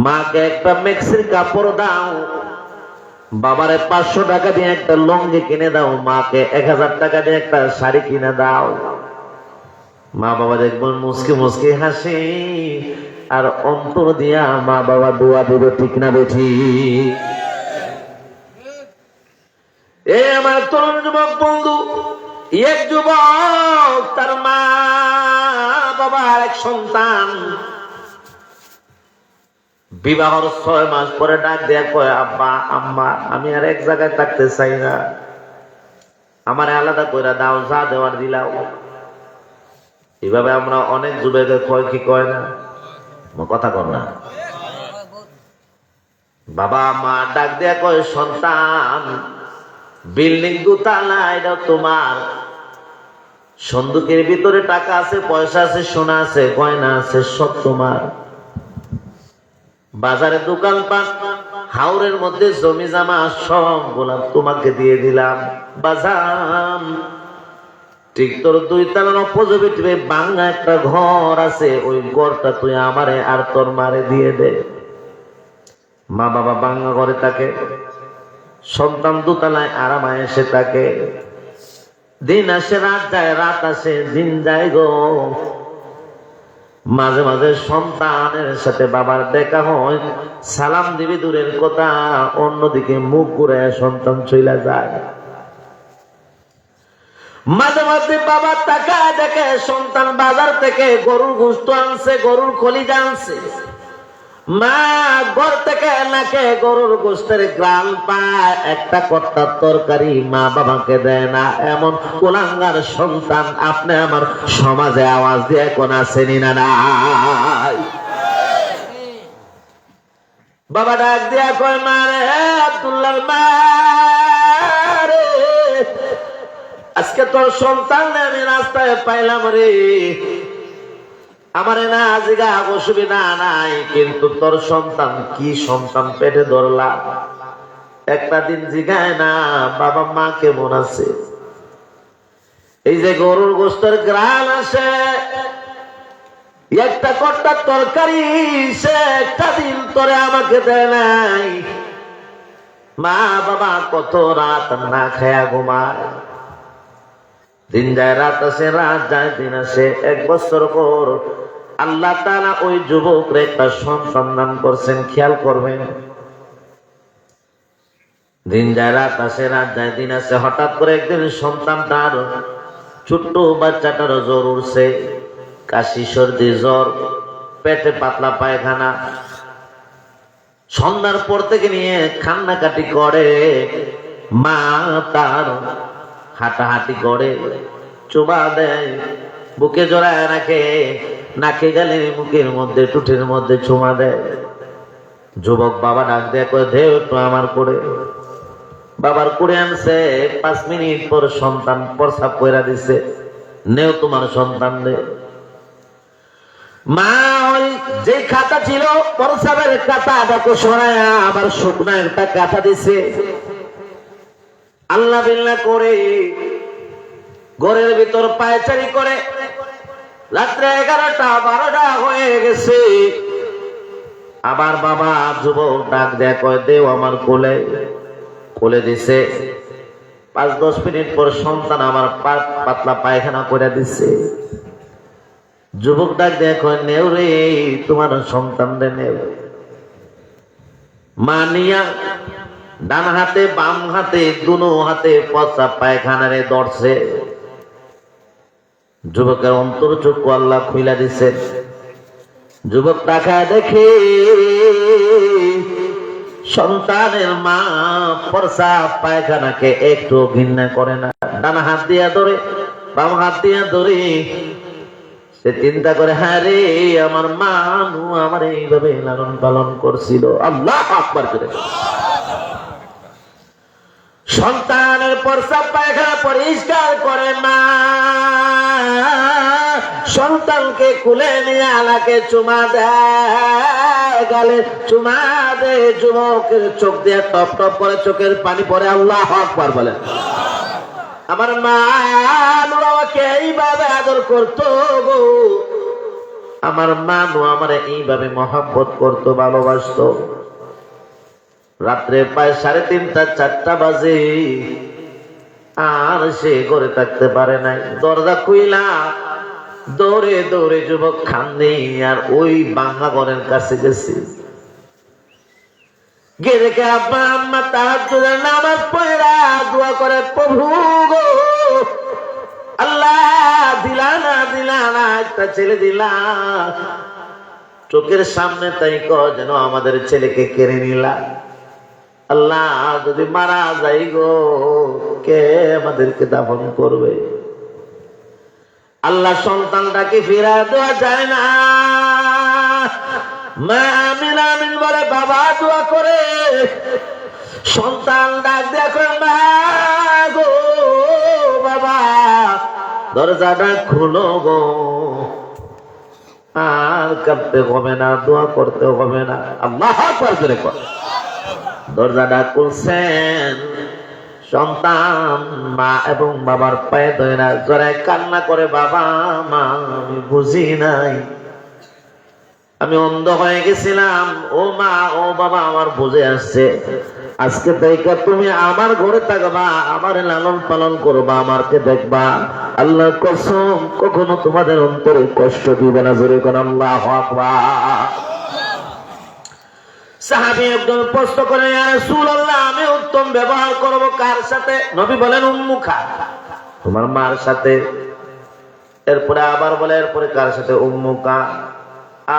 মাকে একটা মেক্সির কাপড় দাও, বাবারে 500 টাকা দিয়ে একটা লুঙ্গি কিনে দাও, মাকে 1000 টাকা দিয়ে একটা শাড়ি কিনে দাও। মা বাবা দেখবেন মুস্কি মুস্কি হাসি, আর অন্তর দিয়া মা বাবা দোয়া দেবে, ঠিক না বেঠি? এ আমার তরুণ যুবক বন্ধু, এক যুবক তার মা বাবার এক সন্তান বিবাহর 6 মাস পরে ডাক দেয়া কয়, আব্বা আম্মা আমি আর এক জায়গায় থাকতে চাই না, আমারে আলাদা কইরা দাও, যা দেওয়ার দিলাও। এভাবে আমরা অনেক যুবকের কয় কি কয় না, কথা কর না। বাবা মা ডাক দেয়া কয়, সন্তান বিল্ডিং 2 তলা, এটা তোমার। সন্দুকের ভিতরে টাকা আছে, পয়সা আছে, সোনা আছে, গয়না আছে, সব তোমার। বাজারে দোকানপাট, হাওরের মধ্যে জমি জামা সবগুলা তোমাকে দিয়ে দিলাম। বাজান ঠিক তোর 2 তলার অপোজিটে বাংলা একটা ঘর আছে, ওই ঘরটা তুই আমারে আর তোর মারে দিয়ে দে। মা বাবা বাংলা ঘরে থাকে, সন্তান 2 তলায় আরামায় এসে থাকে। দিন আসে রাত যায়, রাত আসে দিন যায় গো। মাঝে মাঝে সন্তানের সাথে বাবার দেখা হয়, সালাম দিবি দূরের কথা, অন্যদিকে মুখ ঘুরে সন্তান চলে যায়। মাঝে মাঝে বাবার টাকা দেখে সন্তান বাজার থেকে গরুর গোশত আনছে, গরুর কলিজা আনছে। মা ঘর থেকে নাকে গরুর গোশতের গ্রাল পায়, একটা কর্তার তরকারি মা বাবাকে দেয় না। এমন কুলাঙ্গার সন্তান আপনি আমার সমাজে আওয়াজ দিয়ে কোন আসেনি না নাই? বাবা ডাক দিয়া কয়, মা রে আব্দুল্লাহর মা রে, আজকে তোর সন্তান আমি রাস্তায় পাইলাম রে। আমারে না আজিগা অসুবিধা নাই, কিন্তু তোর সন্তান কি সন্তান পেটে ধরলা, একটা দিন জিগায় না বাবা মা কেমন আছে। এই যে গরুর গোশতের গ্রান আসে, একটা কর্তার তরকারি সে একটা দিন তোরে আমাকে দেয় নাই। মা বাবা কত রাত না খায়া ঘুমায়, দিন যায় রাত আসে, রাত যায় দিন আসে। 1 বছর পর আল্লাহ তাআলা ওই যুবকরে একটা সন্তান দান করছেন, খেয়াল করবেন। দিন যায় রাত আসে, রাত যায় দিন আসে। হঠাৎ করে একদিন সন্তানটার, ছোট্ট বাচ্চাটার জ্বর উঠছে, কাশি সর্দি জ্বর, পেটে পাতলা পায়খানা। সন্ধ্যার পর থেকে নিয়ে কান্নাকাটি করে, মা তার হাঁটাহাঁটি করে, চুমা দেয়, বুকে জড়ায় রাখে, নাকে গেলে মুখের মধ্যে টুটের মধ্যে চুমা দেয়। যুবক বাবা ডাক দেয়, কয় দে একটু আমার করে। বাবার করে আনছে, 5 মিনিট পর সন্তান প্রস্রাব কইরা দিছে, নেও তোমার সন্তান দে। মা ওই যে খাতা ছিল প্রস্রাবের খাতা, আটাকে সরায় আবার শুকনা একটা কাঁথা দিছে। আল্লাহ বিল্লাহ করে ঘরের ভিতর পায়চারি করে, রাত্রে 11টা 12টা হয়ে গেছে। আবার বাবা যুবক ডাক দেয়, কয় দেও আমার কোলে। কোলে দিছে, 5-10 মিনিট পর সন্তান আমার পাতলা পায়খানা করে দিছে। যুবক ডাক দেয়, কয় নেও রে তোমার সন্তান রে নেও। মা নিয়া ডান হাতে বাম হাতে দুনো হাতে প্রস্রাব পায়খানা রে ধরছে। যুবকের অন্তর চক্ষু আল্লাহ খুইলা দিছে। যুবক তাকায় দেখে সন্তানের মা প্রস্রাব পায়খানাকে একটু ঘৃণা করে না। ডান হাত দিয়া ধরে, বাম হাত দিয়া ধরে সে চিন্তা করে, হ্যাঁ রে আমার মা আমার এইভাবে লালন পালন করছিল। আল্লাহু আকবার করে সন্তানের প্রস্রাব পায়খানা পরিষ্কার করে মা, সন্তানকে কুলে নিয়ে আলাকে চুমা দেয়, গালে চুমা দেয়। যুবকের চোখ দিয়ে টপ টপ করে চোখের পানি পড়ে। আল্লাহু আকবার বলেন। আমার মা বাবাকে এইভাবে আদর করতো গো, আমার মা আমার এইভাবে মহব্বত করতো, ভালোবাসতো। রাত্রে প্রায় 3:30 4টা বাজে, আর সে ঘরে থাকতে পারে নাই। দরজা খুইলা দৌড়ে দৌড়ে যুবক খান্দি আর ওই বাংলা ঘরের কাছে গেছে। গিয়ে দেখে আব্বা আম্মা তাহাজ্জুদের নামাজ পড়া দোয়া করে, প্রভু গো আল্লাহ দিলা না একটা ছেলে দিলা, চোখের সামনে তাই যেন আমাদের ছেলেকে কেড়ে নিলা। আল্লাহ যদি মারা যাই গো, কে আমাদেরকে দাফন করবে? আল্লাহ সন্তানটাকে ফিরা দেওয়া যায় না। মা আমিন আমিন বলে বাবা দোয়া করে, সন্তান ডাক দেখো মা গো বাবা দরজাটা খুলো গো, আর কাঁদতে হবে না, দোয়া করতে হবে না। আল্লাহু আকবার জোরে কর। দরজাটা খুলছেন, সন্তান মা এবং বাবার পায়ে ধরে জোরে কান্না করে, বাবা মা আমি বুঝি নাই, আমি অন্ধ হয়ে গেছিলাম, ও মা ও বাবা আমার বুঝে আসছে, আজকে থেকে তুমি আমার ঘরে থাকবা, আমার লালন পালন করবা, আমাকে দেখবা। আল্লাহর কসম কখনো তোমাদের অন্তরে কষ্ট দিবে না। জোরে কোন আল্লাহু আকবার। সাহাবী একজন প্রশ্ন করেন, ইয়া রাসূলুল্লাহ আমি উত্তম ব্যবহার করব কার সাথে? নবী বলেন উম্মুকা, তোমার মার সাথে। এরপরে আবার বলে এরপরে কার সাথে? উম্মুকা।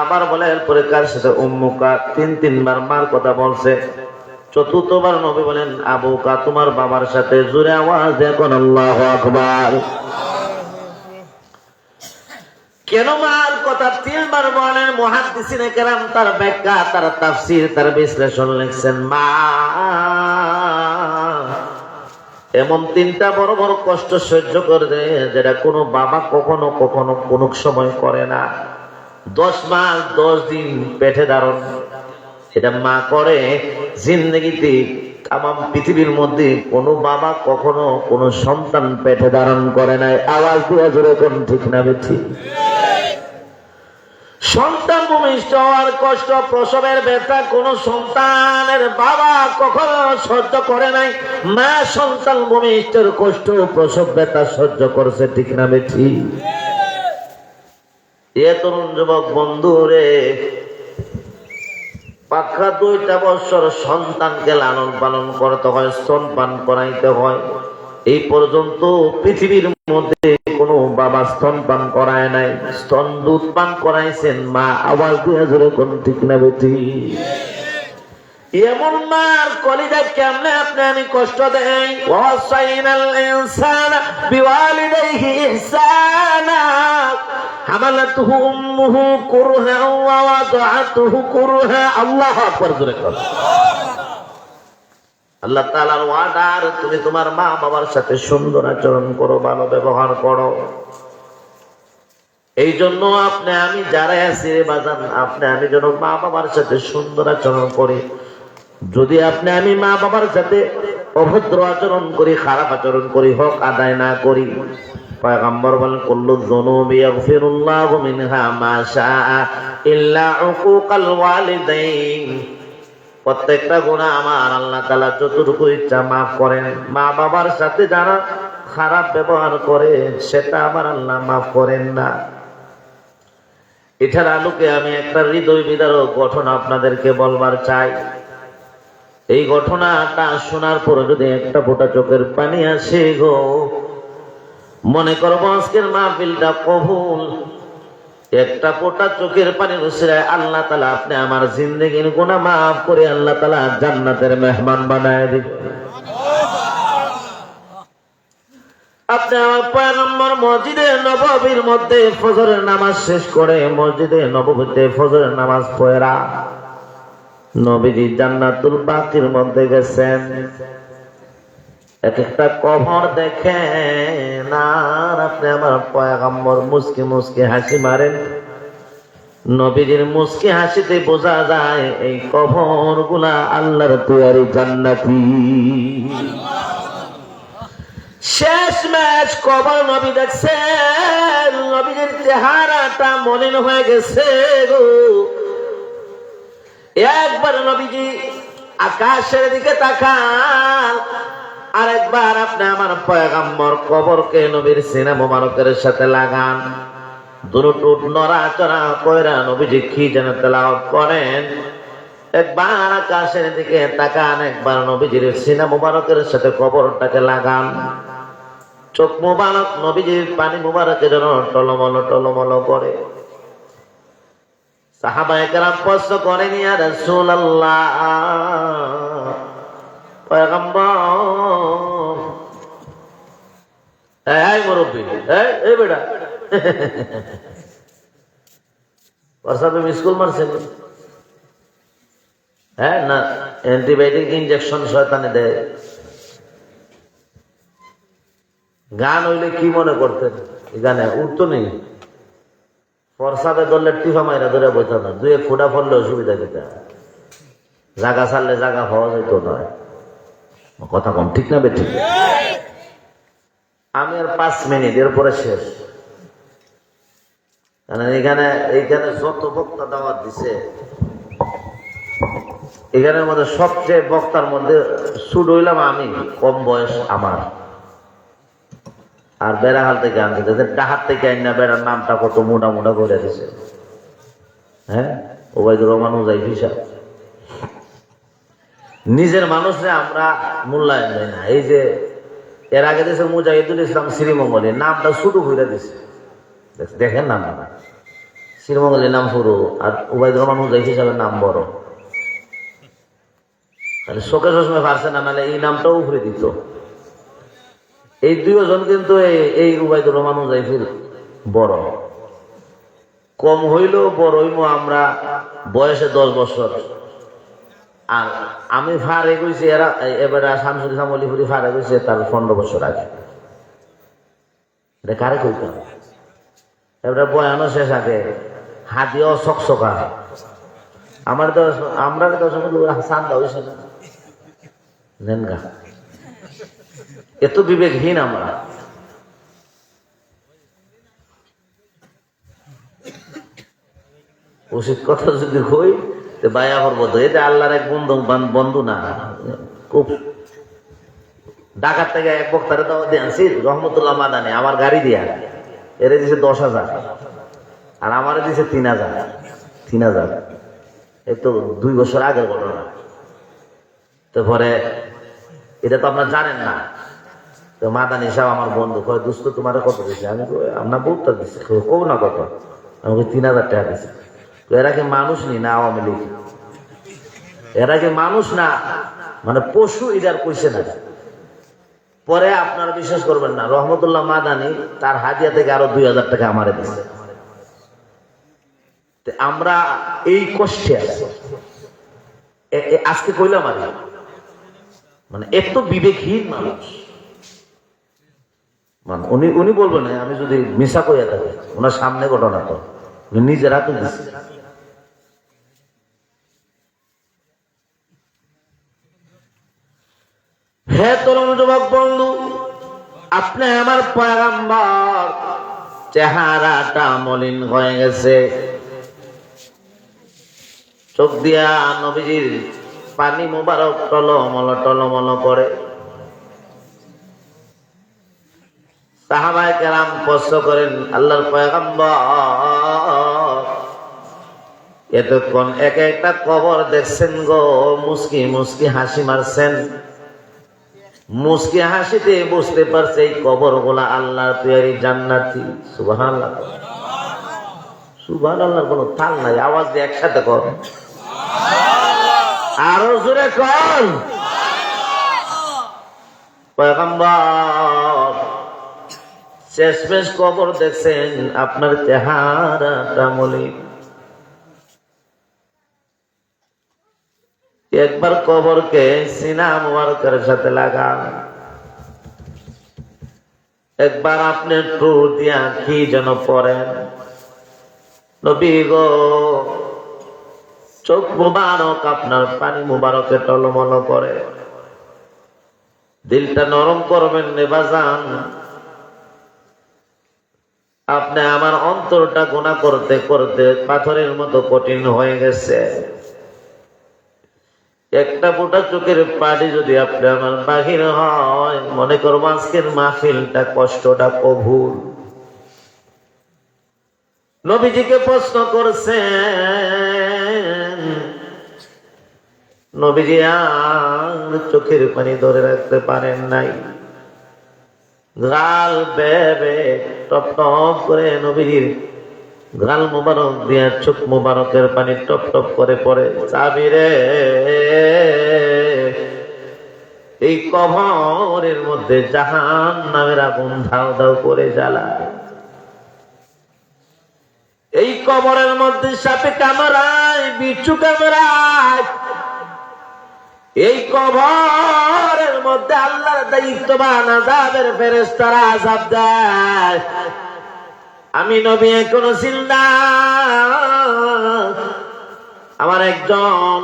আবার বলে এরপরে কার সাথে? উম্মুকা। তিনবার মার কথা বলছে। চতুর্থবার নবী বলেন আবুকা, তোমার বাবার সাথে। জোরে আওয়াজ দেখুন আল্লাহু আকবার। কেন মার কথা তিনবার বলেন? মুহাদ্দিসিনে কেরাম তার ব্যাখ্যা, তার তাফসীর, তার বিশ্লেষণ লিখছেন। মা এমন তিনটা বড় বড় কষ্ট সহ্য করে যেটা কোনো বাবা কখনো কখনো কোন সময় করে না। 10 মাস 10 দিন পেটে ধারণ, এটা মা করে। জিন্দগিতে তামাম পৃথিবীর মধ্যে কোনো বাবা কখনো কোনো সন্তান পেটে ধারণ করে নাই। আওয়াজ দিয়ে জোরে কোন ঠিক না বেঠি? সন্তান ভূমিষ্ঠ হওয়ার কষ্ট, প্রসবের ব্যথা কোন সন্তানের বাবা কখনো সহ্য করে নাই। মা সন্তান ভূমিষ্ঠের কষ্ট, প্রসব ব্যথা সহ্য করছে, ঠিক না বেঠি? এ তরুণ যুবক বন্ধু রে, পাক্কা 2টা বছর সন্তানকে লালন পালন করতে হয়, স্তনপান করাইতে হয়। এই পর্যন্ত পৃথিবীর মধ্যে কোনো বাবা স্তনপান করায় নাই, স্তন দুধ পান করাইছেন মা। আওয়াজ দিয়ে জোরে কোন ঠিক না বেঠি? এমন মার কলিজা কেমনে আপনি আমি কষ্ট দেই। ওয়াসাইনাল ইনসানা বিওয়ালিদাইহি ইহসানা হামালাতুহু উম্মুহু কুরহা ওয়া ওয়াদাতুহু কুরহা। আল্লাহু আকবার জোরে কর। আল্লাহ তাআলার ওয়াদার তুমি তোমার মা বাবার সাথে সুন্দর আচরণ করো, ভালো ব্যবহার করো। এই জন্য আপনি আমি যারা আছি রে বাজান, আপনি আমি যেন মা বাবার সাথে সুন্দর আচরণ করি। যদি আপনি আমি মা বাবার সাথে অভদ্র আচরণ করি, খারাপ আচরণ করি, হক আদায় না করি, পয়গম্বর বলেন কুল্লু যুনুবি ইয়াগফিরুল্লাহু মিনহা মা শাআ ইল্লা উকুকাল ওয়ালিদাইন। প্রত্যেকটা গুনাহ আমার আল্লাহ তাআলা যতটুকু ইচ্ছা মাফ করেন। মা বাবার সাথে যারা খারাপ ব্যবহার করে সেটা আমার আল্লাহ মাফ করেন না। এটার আলোকে আমি একটা হৃদয় বিদারক ঘটনা আপনাদেরকে বলবার চাই। এই ঘটনাটা শোনার পরে যদি একটা ফোঁটা চোখের পানি আসে গো, মনে করবো আজকের মাহফিলটা কবুল। একটা ফোঁটা চোখের পানি উসরায় আল্লাহ তাআলা আপনি আমার জিন্দেগির গুনাহ মাফ করে আল্লাহ তাআলা জান্নাতের মেহমান বানায় দিবেন। আপনি আমার পয়গম্বর মসজিদে নববীর মধ্যে ফজরের নামাজ শেষ করে মসজিদে নববীতে ফজরের নামাজ পড়া নবীজি জান্নাতুল বাকির মধ্যে গেছেন। এক একটা কবর দেখেন আর আপনি আমার পয়গম্বর মুস্কি মুস্কি হাসি মারেন। নবীজির মুস্কি হাসিতে বোঝা যায় এই কবর গুলা আল্লাহর তৈরি জান্নাতি। শেষ ম্যাচ কবর নবী দেখছেন, নবীজির চেহারাটা মলিন হয়ে গেছে গো। একবার নবীজি আকাশের দিকে তাকান, আরেকবার আপনি আমার পয়গম্বর কবরকে নবীর সিনা মোবারকের সাথে লাগান। দুটো নড়াচড়া কইরা নবীজি কি যেন তেলাওয়াত করেন। একবার আকাশের দিকে তাকান, একবার নবীজির সিনা মোবারকের সাথে কবরটাকে লাগান। চোখ মুবারক নবীজির পানি মুবারকের জন্য টলমল টলমল করে। সাহাবায়ে কেরাম প্রশ্ন করেন, ইয়া রাসূলুল্লাহ, পয়গম্বর, এই মুরব্বি, এই বেটা, প্রস্রাবে স্কুল মারছেন? হ্যাঁ, না অ্যান্টিবায়োটিক ইনজেকশন শয়তানে দেয়। গান হইলে কি মনে করতেন? গানে উঠতো নেই, প্রস্রাবে ধরলে টিফা মাইরা ধরে বইতো না, দুই এক ফুটা পড়লে অসুবিধা দিতে, জাগা ছাড়লে জাগা পাওয়া যেত নয়। কথা কম ঠিক না বেঠিক? আমি আর 5 মিনিট, এরপরে শেষ। এইখানে যত বক্তা দাওয়াত দিছে, এখানের মধ্যে সবচেয়ে বক্তার মধ্যে শুট হইলাম আমি, কম বয়স আমার। আর বেড়াহাল থেকে আনছে, ডাহার থেকে আইন না, বেড়ার নামটা কত মোটা মোটা করে দিছে। হ্যাঁ, ওবায়দুর রহমান উজাইফি সাহেব। নিজের মানুষে আমরা মূল্যায়ন দেয় না। এই যে এর আগে দিয়েছে মুজাহিদুল ইসলাম শ্রীমঙ্গলী, নামটা শুরু করে দিছে, দেখেন নামটা। শ্রীমঙ্গলীর নাম শুরু, আর ওবায়দুর রহমান উজাইফি সাহেবের নাম বড়। শোকে চশমে পারছে না, নাহলে এই নামটাও উপরে দিত। এই দুইজন কিন্তু এই ওবায়দুর রহমান উজাইফির বড়। কম হইলেও বড় হইব আমরা বয়সে 10 বছর। আর আমি ফারে গেছি, এরা এবারে শামসুল ইসলাম অলিপুরি ফারে গেছে তার 15 বছর আগে। এটা কারে কইতাম? এবারে বয়ানো শেষ আগে, হাতিও চকচকা। আমার আমরা চান্দা হয়েছে না, নেনগা এত বিবেকহীন আমরা। উচিত কথা যদি হই বায়া করবো তো, এটা আল্লাহর এক বন্ধু না। খুব ঢাকার থেকে এক বক্তারে তো আনছি, রহমতুল্লাহ মাদানি, আমার গাড়ি দিয়া এরে দিছে 10,000, আর আমারে দিছে 3,000। এই তো 2 বছর আগের ঘটনা। তারপরে এটা তো আপনার জানেন না। তো মাদানি সাহেব আমার বন্ধু, কয় দোস্ত তোমার কত দিচ্ছে? আমি আপনার বউটা দিচ্ছে, কৌ না কত? আমাকে 3,000 টাকা দিচ্ছে। তো এরা কি মানুষ নি না আওয়ামী লীগ? এরা কি মানুষ না, মানে পশু? এটার কইছে না। পরে আপনারা বিশ্বাস করবেন না, রহমতুল্লাহ মাদানি তার হাদিয়া থেকে আরো 2,000 টাকা আমারে দিচ্ছে। আমরা এই কষ্টে আছি। আজকে কইলাম আর মানে এত বিবেকহীন মানুষ। মানে উনি বলবেন না আমি যদি মিশা কইয়া থাকি, ওনার সামনে ঘটনা তো নিজেরা তো দিচ্ছে। হে তরুণ যুবক বন্ধু, আপনি আমার পয়গম্বর, চেহারাটা মলিন হয়ে গেছে। চোখ দিয়া নবীজির পানি মুবারক টলমল টলমল করে। সাহাবায়ে কেরাম প্রশ্ন করেন, আল্লাহর পয়গম্বর, এতক্ষণ এক একটা কবর দেখছেন গো, মুস্কি মুস্কি হাসি মারছেন। মুস্কি হাসিতে বুঝতে পারছে এই কবর গুলা আল্লাহর তৈরি জান্নাতি। সুবহানাল্লাহ, সুবহানাল্লাহর কোনো তাল নাই। আওয়াজ দিয়ে একসাথে কর, আরো জোরে কর। পয়গম্বর শেষমেশ কবর দেখছেন, আপনার চেহারাটা মলিন। একবার কবরকে সিনা মুবারকের সাথে লাগান। একবার আপনি টুর দিয়া কি যেন পড়েন, নবী গো, চোখ মুবারক আপনার পানি মুবারকে টলমল করে। দিলটা নরম করবেন নে বাজান। আপনি আমার অন্তরটা গুনাহ করতে করতে পাথরের মতো কঠিন হয়ে গেছে। একটা ফোঁটা চোখের পানি যদি আপনি আমার বাহির হয়, মনে করবো আজকের মাহফিলটা কষ্টটা কবুল। নবীজিকে প্রশ্ন করছেন, নবীজি আর চোখের পানি ধরে রাখতে পারেন নাই। গাল বেবে টপ টপ করে নবীর গাল মুবারক দিয়া চোখ মুবারকের পানি টপ টপ করে পড়ে। সাবিরে এই কবরের মধ্যে জাহান্নামের আগুন ধাও ধাও করে জ্বালায়। এই কবরের মধ্যে সাপে কামড়ায়, বিচ্ছু কামড়ায়। এই কবরের মধ্যে আল্লাহর দায়িত্ববান আযাবের ফেরেশতারা আযাব দেয়। আমি নবী এখনো জিন্দা, আমার একজন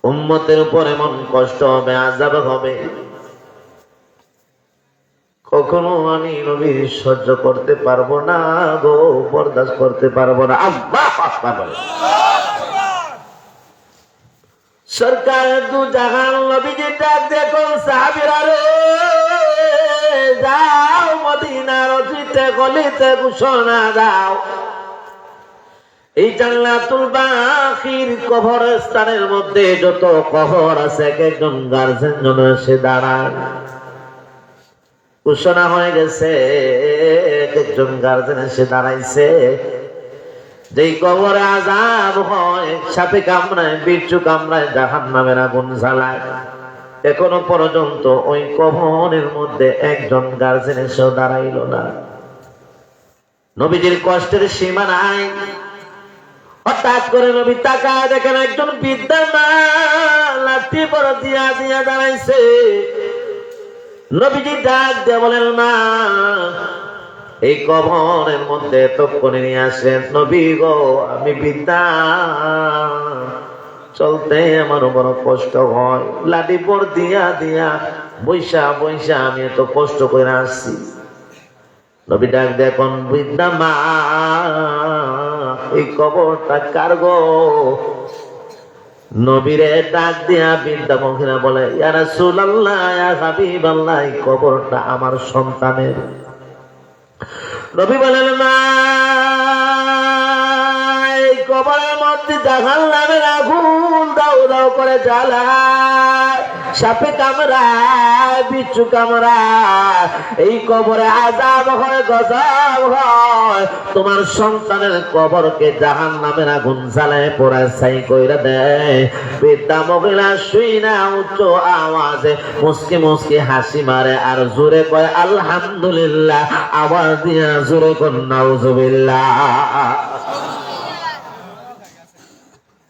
উম্মতের উপর এমন কষ্ট হবে, আযাব হবে, কখনো আমি নবী সহ্য করতে পারবো না গো, বরদাস্ত করতে পারবো না। আল্লাহু আকবার বলে। সরকার দু জাহান নবীজি ডাক দেখো, সাহাবীরা রে যাও মদিনার অতীতে গলিতে ঘোষণা দাও, এই জান্নাতুল বাকির কবরস্থানের মধ্যে যত কবর আছে এক একজন গার্জেন যেন এসে দাঁড়ায়। ঘোষণা হয়ে গেছে, এক একজন গার্জেন এসে দাঁড়াইছে। যেই কবরে আযাব হয়, সাপে কামড়ায়, বিচ্ছু কামড়ায়, জাহান্নামের আগুন জ্বালায়, এখনো পর্যন্ত ওই কবরের মধ্যে একজন গার্জেন এসেও দাঁড়াইল না। নবীজির কষ্টের সীমা নাই। হঠাৎ করে নবী তাকায় দেখেন একজন বৃদ্ধা মা লাঠি পর দিয়া দিয়া দাঁড়াইছে। নবীজি ডাক দিয়ে বলেন, মা এই কবরের মধ্যে এতক্ষণে নিয়ে আসেন। নবী গো, আমি বৃদ্ধা, চলতে আমার বড় কষ্ট হয়, লাঠি পর দিয়া দিয়া বৈশা বৈশা আমি এত কষ্ট করে আসছি। নবী ডাক দেখুন, বৃদ্ধা মা এই কবরটা কার গো? নবীরে ডাক দিয়া বৃদ্ধা মহিলা বলে, ইয়া রাসূলুল্লাহ, ইয়া হাবিবাল্লাহ, এই কবরটা আমার সন্তানের। নবী বলেন, মা এই কবরের মধ্যে জাহান্নামের আগুন দাউ দাউ করে জ্বালায়, সাপে কামড়ায়, বিচ্ছু কামড়ায়, এই কবরে আযাব হয়, গজব হয়। তোমার সন্তানের কবরকে জাহান্নামের আগুন জ্বালায় পোড়ায় ছাই কইরা দেয়। বৃদ্ধা মহিলা শুই না উচ্চ আওয়াজে মুস্কি মুস্কি হাসি মারে আর জোরে কয় আলহামদুলিল্লাহ, আওয়াজ দিয়া জোরে কন নাউজুবিল্লাহ।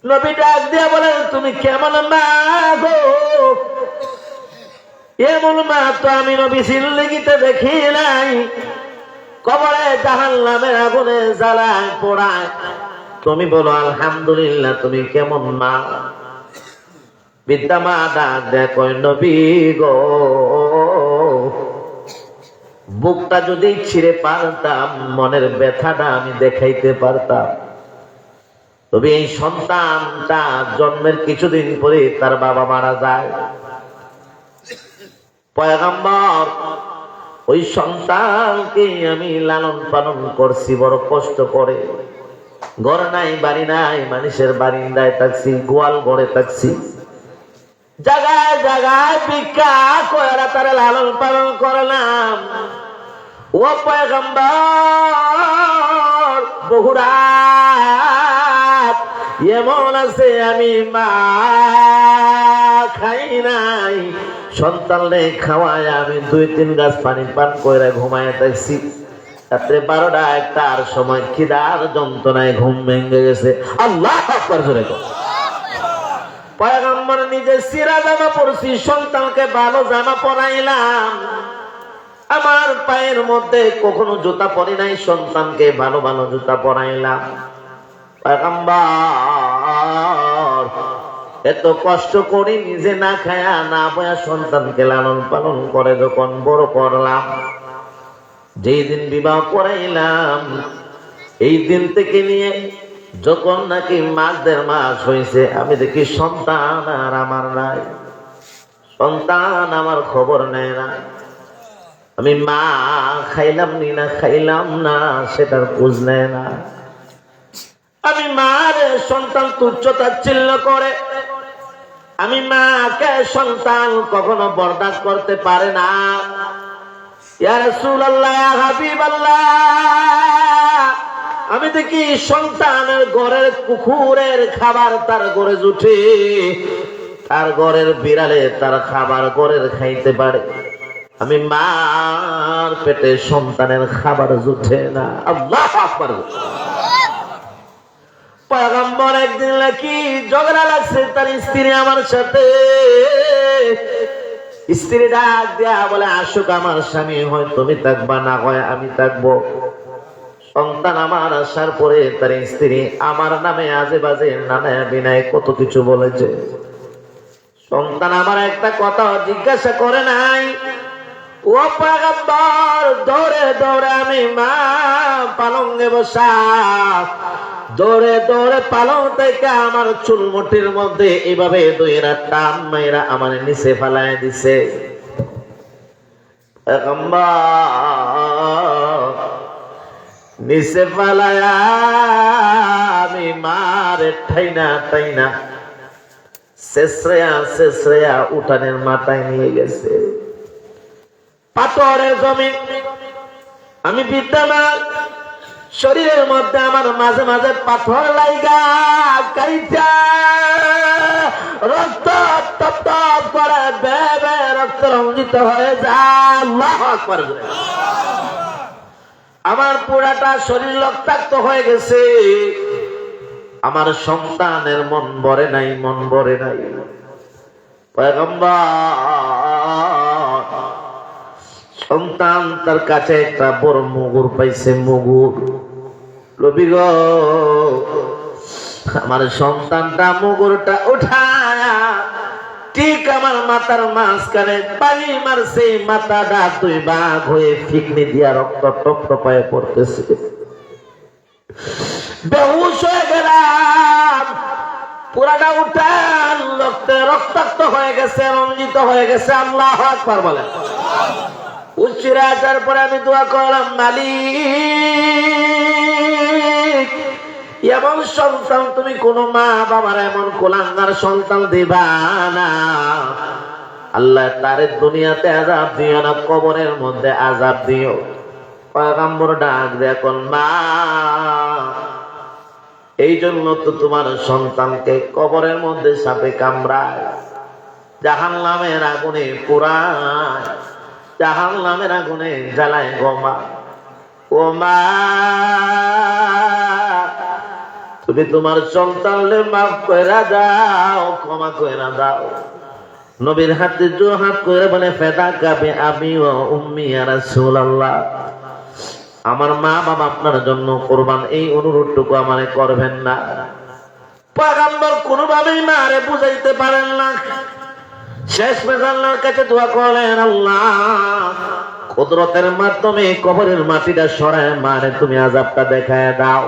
নবী ডাক দিয়া বলেন, তুমি কেমন মা গো? এমন মা তো আমি নবী জিন্দেগিতে দেখি নাই। কবরে জাহান্নামের আগুনে জ্বালায় পোড়ায়, তুমি বলো আলহামদুলিল্লাহ, তুমি কেমন মা? বৃদ্ধা মা ডাক দেয়, কয় নবী গো, বুকটা যদি ছিঁড়ে পারতাম, মনের ব্যথাটা আমি দেখাইতে পারতাম। তবে এই সন্তানটা জন্মের কিছুদিন পরে তার বাবা মারা যায়। পয়গম্বর ওই সন্তানকে আমি লালন পালন করছি বড় কষ্ট করে। ঘর নাই, বাড়ি নাই, মানুষের বারিন্দায় থাকছি, গোয়াল ঘরে থাকছি, জায়গায় জায়গায় ভিক্ষা কইরা তারা লালন পালন করলাম। ও পয়গম্বর, বহুরাত এমন আছে আমি মা খাই নাই, সন্তানরে খাওয়ায় আমি 2-3 গাছ পানি পান করে ঘুমায় থাকছি। রাত্রে 12টা-1টার সময় খিদার যন্ত্রণায় ঘুম ভেঙে গেছে। আল্লাহু আকবার জোরে কর। পয়গম্বর নিজে সিরা জামা পরছি, সন্তানকে ভালো জামা পরাইলাম। আমার পায়ের মধ্যে কখনো জুতা পরি নাই, সন্তানকে ভালো ভালো জুতা পরাইলাম। পয়গম্বর এত কষ্ট করি নিজে না খায়া না বয়া সন্তানকে লালন পালন করে যখন বড় করলাম, যেই দিন বিবাহ করাইলাম এই দিন থেকে নিয়ে যখন নাকি মাস 1.5 মাস হয়েছে, আমি দেখি সন্তান আর আমার নাই। সন্তান আমার খবর নেয় না। আমি মা খাইলাম নি না খাইলাম না সেটার খোঁজ নেয় না। আমি মার সন্তান তুচ্ছ তাচ্ছিল্য করে। আমি মাকে সন্তান কখনো বরদাস্ত করতে পারে না। ইয়া রাসূলুল্লাহ, ইয়া হাবিবাল্লাহ, আমি দেখি সন্তানের ঘরের কুকুরের খাবার তার ঘরে জুটে, তার ঘরের বিড়ালে তার খাবার ঘরের খাইতে পারে, আমি মার পেটে সন্তানের খাবার জুটে না। আল্লাহু আকবার। পয়গম্বর একদিন নাকি ঝগড়া লাগছে তার স্ত্রী আমার সাথে, স্ত্রী ডাক দেয়া বলে, আসুক আমার স্বামী, হয় তুমি থাকবা না হয় আমি থাকবো। সন্তান আমার আসার পরে তার স্ত্রী আমার নামে আজে বাজে নানায় বিনায় কত কিছু বলেছে। সন্তান আমার একটা কথা জিজ্ঞাসা করে নাই। ও পয়গম্বর, দৌড়ে দৌড়ে আমি মা পালঙ্গে বসা, দৌড়ে দৌড়ে পালং থেকে আমার চুলমুটির মধ্যে এভাবে দুইরা টান মাইরা আমার নিচে ফেলায় দিছে। নিচে ফেলায়া আমি মারে ঠাইনা ঠাইনা শেষরেয়া শেষরেয়া উঠানের মাথায় নিয়ে গেছে। পাথরের জমিন, আমি বিদ্যমান, শরীরের মধ্যে আমার মাঝে মাঝে পাথর লাইগা কাইটা রক্ত টপ টপ করে বেবে রক্ত রঞ্জিত হয়ে যায়। আল্লাহু আকবার। আমার পুরাটা শরীর রক্তাক্ত হয়ে গেছে। আমার সন্তানের মন ভরে নাই, মন ভরে নাই। পয়গম্বর, সন্তান তার কাছে একটা বড় মুগুর পাইছে, মুগুর। নবী গো, আমার সন্তানটা মুগুরটা উঠায়া ঠিক আমার মাথার মাঝখানে পানি মারছে, মাথাটা দুই ভাগ হয়ে ফিকনি দিয়া রক্ত টপ টপায় পড়তেছে। বেহুশ হয়ে গেলাম, পুরাটা উঠান রক্তে রক্তাক্ত হয়ে গেছে, রঞ্জিত হয়ে গেছে। আল্লাহু আকবার বলেন। উচ্চিরা আসার পরে আমি দোয়া করলাম, মালিক, এমন সন্তান তুমি কোন মা বাবার এমন কোলাঙ্গার সন্তান দিবা না। আল্লাহ তারে দুনিয়াতে আযাব দিও না, কবরের মধ্যে আযাব দিও। পয়গম্বর ডাক দেখুন, মা, এই জন্য তো তোমার সন্তানকে কবরের মধ্যে সাপে কামড়ায়, জাহান্নামের আগুনে পোড়ায়, জাহান্নামের আগুনে জ্বালায় গোমা। ও মা, তুমি তোমার সন্তানকে মাফ কইরা দাও, ক্ষমা কইরা দাও। নবীর হাতে জোহাত করে বলে, ফেদা কাবে আবি ওয়া উম্মি ইয়া রাসূলুল্লাহ, আমার মা বাবা আপনার জন্য কুরবান, এই অনুরোধটুকু আমারে করবেন না। পয়গম্বর কোনোভাবেই মারে বুঝাইতে পারেন না। শেষ মেশ আল্লাহর কাছে দোয়া করলেন, আল্লাহ কুদরতের মাধ্যমে কবরের মাটিটা সরায় মারে তুমি আযাবটা দেখায় দাও।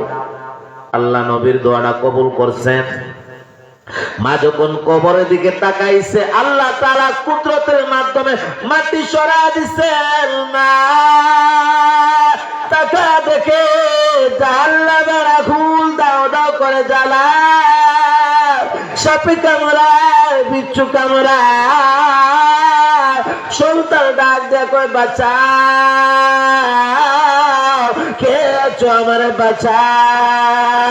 আল্লাহ নবীর দোয়াটা কবুল করছেন। মা যখন কবরের দিকে তাকাইছে, আল্লাহ তাআলা কুদরতের মাধ্যমে মাটি সরায় দিছেন। মা তাকা দেখে জাহান্নামের আগুন দাও দাও করে জ্বালায়, সাপে কামড়ায়, বিচ্ছু কামড়ায়। সন্তান ডাক দেয়া কয়, বাঁচাও, কে আছো আমারে বাঁচাও।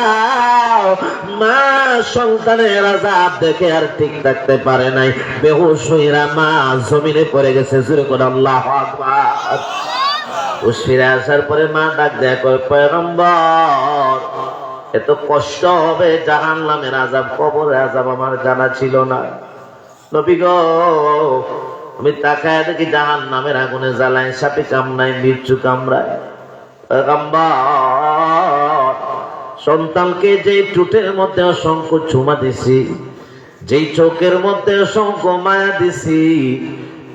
মা সন্তানের আযাব দেখে আর ঠিক থাকতে পারে নাই, বেহুশ হইরা মা জমিনে পড়ে গেছে। জোরে করে আল্লাহু আকবার। উশিরা আসার পরে মা ডাক দেয়া কয়, পয়গম্বর, এত কষ্ট হবে জাহান্নামের আযাব, কবরের আযাব আমার জানা ছিল না। নবী গো, আমি তাকায় দেখি জাহান্নামের আগুনে জ্বালায়, সাপে কামড়ায়, বিচ্ছু কামড়ায়। পয়গম্বর, সন্তানকে যে ঠোঁটের মধ্যে অসংখ্য চুমা দিছি, যেই চোখের মধ্যে অসংখ্য মায়া দিছি,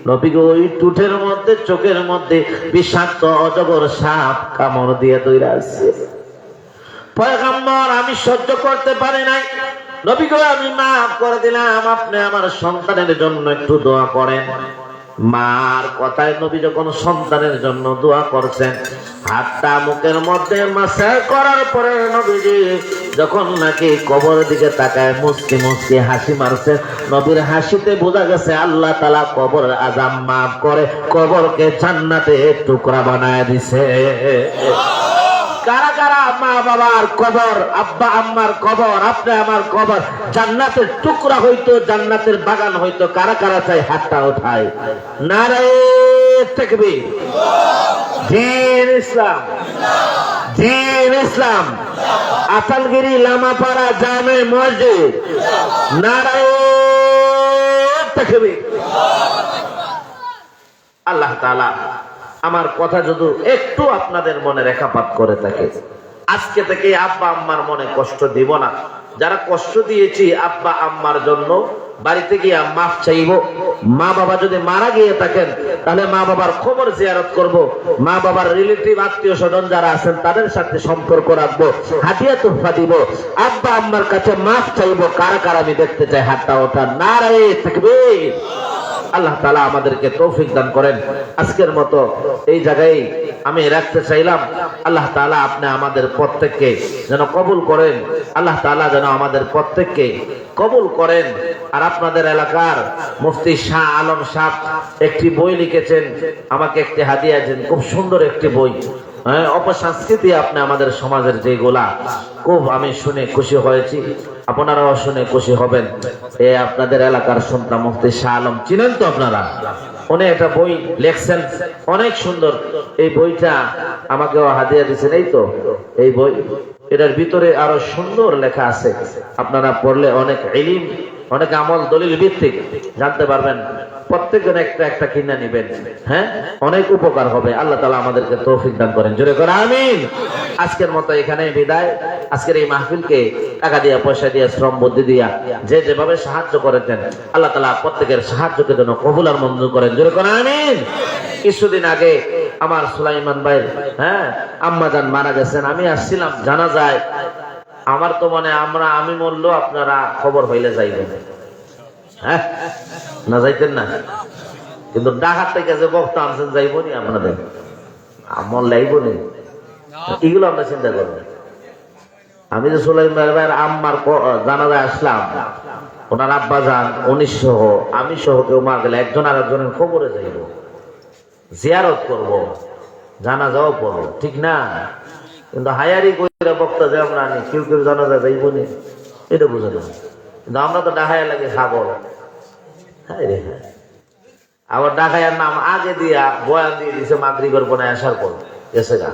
নবী গো, ওই ঠোঁটের মধ্যে চোখের মধ্যে বিষাক্ত অজগর সাপ কামড় দিয়ে দইরা আছে। পয়গম্বর, আমি সহ্য করতে পারি নাই। নবী গো, আমি মাফ করে দিলাম, আপনি আমার সন্তানের জন্য একটু দোয়া করেন। মার কথায় নবী যখন সন্তানের জন্য দোয়া করছেন, হাতটা মুখের মধ্যে মাসা করার পরে নবীজি যখন নাকি কবরের দিকে তাকায় মুস্কি মুস্কি হাসি মারছে, নবীর হাসিতে বোঝা গেছে আল্লাহ তাআলা কবরের আযাব মাফ করে কবরকে জান্নাতে টুকরা বানায় দিছে। কারা কারা মা বাবার কবর, আব্বা আম্মার কবর, আপনি আমার কবর জান্নাতের টুকরা হইতো, জান্নাতের বাগান হইতো, কারা কারা চাই হাতটা উঠায়। নারে তাকবীর। দ্বীন ইসলাম, দ্বীন ইসলাম। আতালগিরি লামাপাড়া জামে মসজিদ। নারে তাকবীর। আল্লাহ তাআলা আমার কথা যদি একটু আপনাদের মনে রেখাপাত করে থাকে, আজকে থেকে আব্বা আম্মার মনে কষ্ট দিব না। যারা কষ্ট দিয়েছি আব্বা আম্মার জন্য বাড়িতে গিয়ে মাফ চাইব। মা বাবা যদি মারা গিয়ে থাকেন তাহলে মা বাবার খবর জিয়ারত করব, মা বাবার রিলেটিভ আত্মীয় স্বজন যারা আছেন তাদের সাথে সম্পর্ক রাখবো, হাদিয়া তোহফা দিব, আব্বা আম্মার কাছে মাফ চাইব। কারা কারা আমি দেখতে চাই হাতটা ওঠা। নারে তাকবীর। আল্লাহ তাআলা আমাদেরকে তৌফিক দান করেন। আজকের মতো এই জায়গায় আমি রাখতে চাইলাম। আল্লাহ তাআলা আপনি আমাদের প্রত্যেককে যেন কবুল করেন, আল্লাহ তাআলা যেন আমাদের প্রত্যেককে কবুল করেন। আর আপনাদের এলাকার মুফতি শাহ আলম সাহেব একটি বই লিখেছেন, আমাকে একটি হাদিয়া দিয়েছেন, খুব সুন্দর একটি বই। অপসংস্কৃতি আপনি আমাদের সমাজের যেগুলা, খুব আমি শুনে খুশি হয়েছি, আপনারাও শুনে খুশি হবেন। এ আপনাদের এলাকার সন্তান মুফতি শাহ আলম, চিনেন তো আপনারা? উনি একটা বই লেখছেন, অনেক সুন্দর। এই বইটা আমাকেও হাদিয়া দিয়েছেন। এই তো এই বই, এটার ভিতরে আরো সুন্দর লেখা আছে, আপনারা পড়লে অনেক ইলম, অনেক আমল দলিল ভিত্তিক জানতে পারবেন। প্রত্যেকজন একটা একটা কিনে নিবেন, হ্যাঁ, অনেক উপকার হবে। আল্লাহ তাআলা আমাদেরকে তৌফিক দান করেন, জোরে করে আমিন। আজকের মতো এখানে বিদায়। আজকের এই মাহফিলকে টাকা দিয়া, পয়সা দিয়া, শ্রম বুদ্ধি দিয়া যে যেভাবে সাহায্য করেছেন আল্লাহ তাআলা প্রত্যেকের সাহায্যকে যেন কবুল আর মঞ্জুর করেন, জোরে করে আমিন। কিছুদিন আগে আমার সুলাইমান ভাই আম্মাজান মারা গেছেন, আমি আসছিলাম জানাজায়। আমার তো মনে আমি মরলেও আপনারা খবর হইলে যাইবেন, হ্যাঁ না যাইতেন না? কিন্তু ঢাকার থেকে যে বক্তা আনছেন যাইবনি আপনাদের, আমল লাইবনি, এগুলো আমরা চিন্তা করবেন। আমি যে সুলাইমান ভাইয়ের আম্মার জানাজায় আসলাম, ওনার আব্বা যান, উনি সহ, আমি সহ কেউ মারা গেলে একজন আর একজনের খবরে যাইব, জিয়ারত করব, জানাজাও পড়বো, ঠিক না? কিন্তু হায়ারি কইরা বক্তা যে আমরা আনি, কেউ কেউ জানাজা যাইবনি, এটা বুঝে না। কিন্তু আমরা তো ডাহাইয়া লাগে সাগর, হ্যাঁ রে হ্যাঁ। আবার ডাকাইয়ার নাম আগে দিয়া বয়ান দিয়ে দিছে মাগরিবের বনে আসার পর, এসে গা